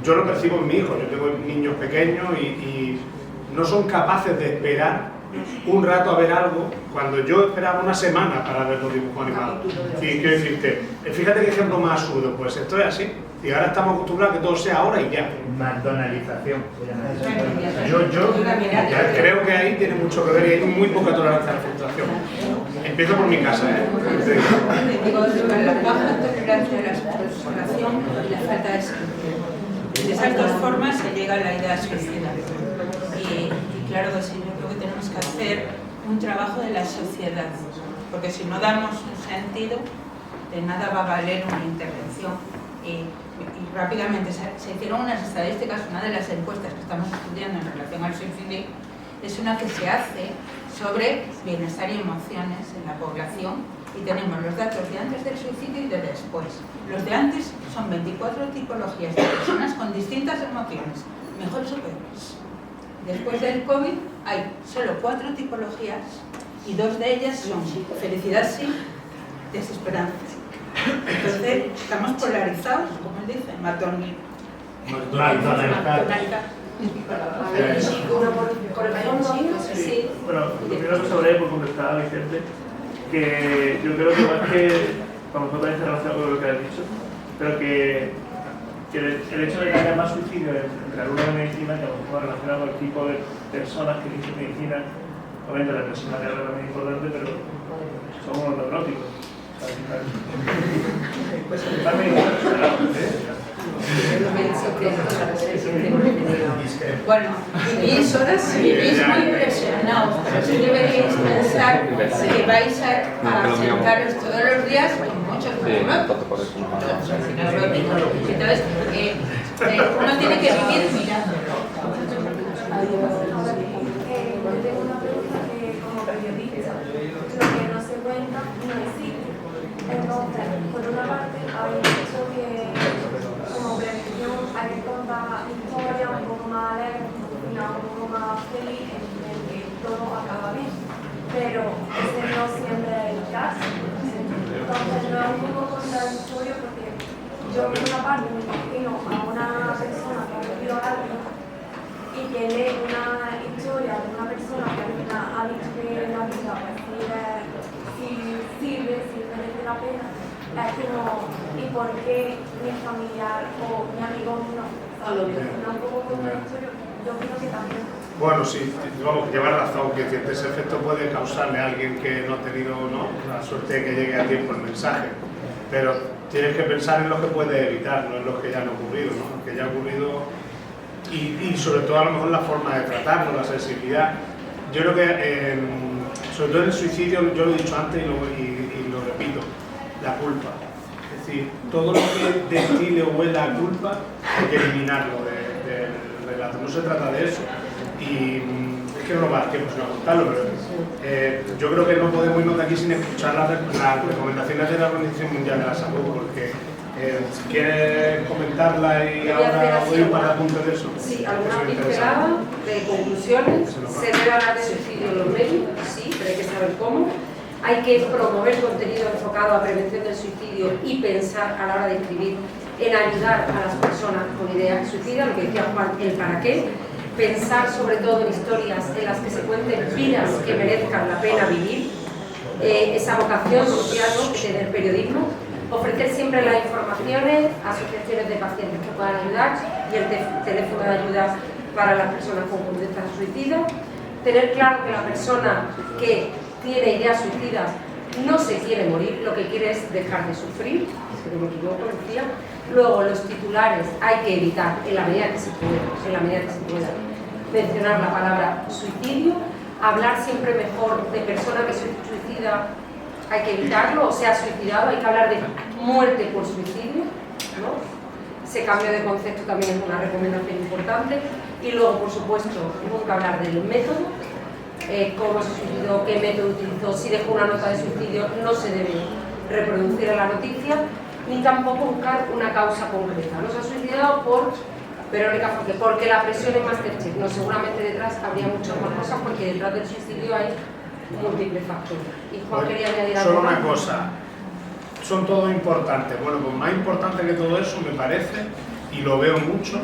Yo lo percibo en mi hijo, yo tengo niños pequeños y no son capaces de esperar un rato a ver algo cuando yo esperaba una semana para ver los dibujos animados. Y quiero decirte, fíjate qué ejemplo más absurdo, pues esto es así. Y ahora estamos acostumbrados a que todo sea ahora y ya. McDonaldización. Yo creo que ahí tiene mucho que ver y hay muy poca tolerancia a la frustración. Empiezo por mi casa, ¿eh? Digo, la baja tolerancia a la frustración y la falta de sentido. De esas dos formas se llega a la idea suicida. Y claro que sí, yo creo que tenemos que hacer un trabajo de la sociedad, porque si no damos un sentido, de nada va a valer una intervención. Y rápidamente se hicieron unas estadísticas, una de las encuestas que estamos estudiando en relación al suicidio es una que se hace sobre bienestar y emociones en la población, y tenemos los datos de antes del suicidio y de después. Los de antes son 24 tipologías de personas con distintas emociones, mejores o peores. Después del COVID hay solo 4 tipologías y 2 de ellas son felicidad sí, desesperanza. Entonces estamos polarizados, como él dice, Sí. Bueno, lo primero que sobre por contestar a Vicente, que yo creo que más que, vamos, no parece relacionado con lo que has dicho, pero que el hecho de que haya más suicidio entre alumnos de medicina, que a lo mejor relacionado con el tipo de personas que dicen medicina, obviamente la persona que habla es importante, pero son unos neuróticos. Bueno, vivís muy presionados, pero sí deberíais pensar que vais a sentaros todos los días con muchos neuróticos. Entonces, uno tiene que vivir mirándolo. Tengo una pregunta que como periodista, lo que no se cuenta no existe. Entonces, por una parte, hay hecho que como prevención hay que contar historias un poco más alegres, un poco más feliz, en el que todo acaba bien. Pero ese no siempre es el caso. Entonces, no es un poco contradictorio porque yo por una parte me imagino a una persona que ha vivido algo y que lee una historia de una persona que ha dicho que la vida sirve la pena, es como, ¿y por qué mi familiar o mi amigo no? Un poco contradictorio, yo creo que también. Bueno, sí, vamos, lleva razón, que ese efecto puede causarle a alguien que no ha tenido la suerte de que llegue a tiempo el mensaje, pero tienes que pensar en lo que puedes evitar, no en lo que ya han ocurrido, ¿no? Lo que ya ha ocurrido y sobre todo a lo mejor la forma de tratarlo, la sensibilidad. Yo creo que, sobre todo en el suicidio, yo lo he dicho antes y lo repito, la culpa. Es decir, todo lo que destile o huela a culpa hay que eliminarlo del relato. No se trata de eso. Y es que no nos va a dar tiempo sin contarlo, pero yo creo que no podemos irnos de aquí sin escuchar las recomendaciones de la Organización Mundial de la Salud, porque si quieres comentarla y ahora doy un par de apuntes de eso. Sí, alguna pincelada de conclusiones. Se debe hablar de suicidio en los medios, sí, pero hay que saber cómo. Hay que promover contenido enfocado a prevención del suicidio y pensar a la hora de escribir en ayudar a las personas con ideas suicidas, lo que decía Juan, el para qué. Pensar sobre todo en historias en las que se cuenten vidas que merezcan la pena vivir, esa vocación social, ¿no?, que tiene el periodismo. Ofrecer siempre las informaciones, asociaciones de pacientes que puedan ayudar y el teléfono de ayuda para las personas con conductas suicidas. Tener claro que la persona que tiene ideas suicidas no se quiere morir, lo que quiere es dejar de sufrir, si no me equivoco, decía. Luego, los titulares hay que evitar, en la medida que se pueda, mencionar la palabra suicidio. Hablar siempre mejor de persona que se suicida, hay que evitarlo, o sea, suicidado, hay que hablar de muerte por suicidio, ¿no? Ese cambio de concepto también es una recomendación importante. Y luego, por supuesto, nunca hablar del método, cómo se suicidó, qué método utilizó, si dejó una nota de suicidio, no se debe reproducir en la noticia, ni tampoco buscar una causa concreta. No se ha suicidado por Verónica Forqué, porque la presión es Masterchef. No, seguramente detrás habría muchas más cosas, porque detrás del suicidio hay múltiples factores. Y Juan quería añadir algo. Solo una más. cosa, son todos importantes. Bueno, pues más importante que todo eso me parece, y lo veo mucho,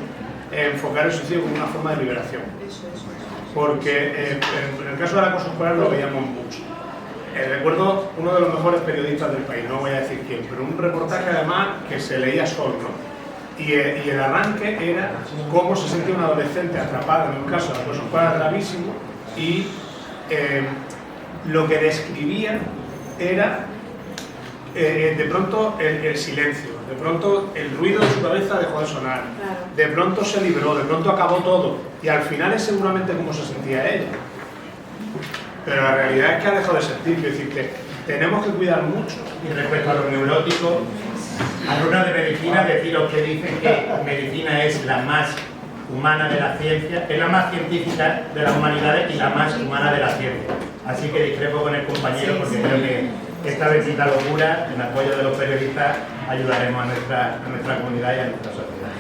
enfocar el suicidio como una forma de liberación. Porque en el caso del acoso escolar lo veíamos mucho. Recuerdo uno de los mejores periodistas del país, no voy a decir quién, pero un reportaje además que se leía solo, ¿no? Y el arranque era cómo se sentía un adolescente atrapado en un caso de acoso escolar gravísimo, y lo que describía era de pronto el silencio, de pronto el ruido de su cabeza dejó de sonar, de pronto se libró, de pronto acabó todo, y al final es seguramente cómo se sentía ella. Pero la realidad es que ha dejado de sentir, quiero decir que tenemos que cuidar mucho. Y respecto a los neuróticos, alumnos de medicina, deciros que dicen que medicina es la más humana de la ciencia, es la más científica de las humanidades y la más humana de la ciencia. Así que discrepo con el compañero porque creo que esta bendita locura, en apoyo de los periodistas, ayudaremos a nuestra comunidad y a nuestra sociedad.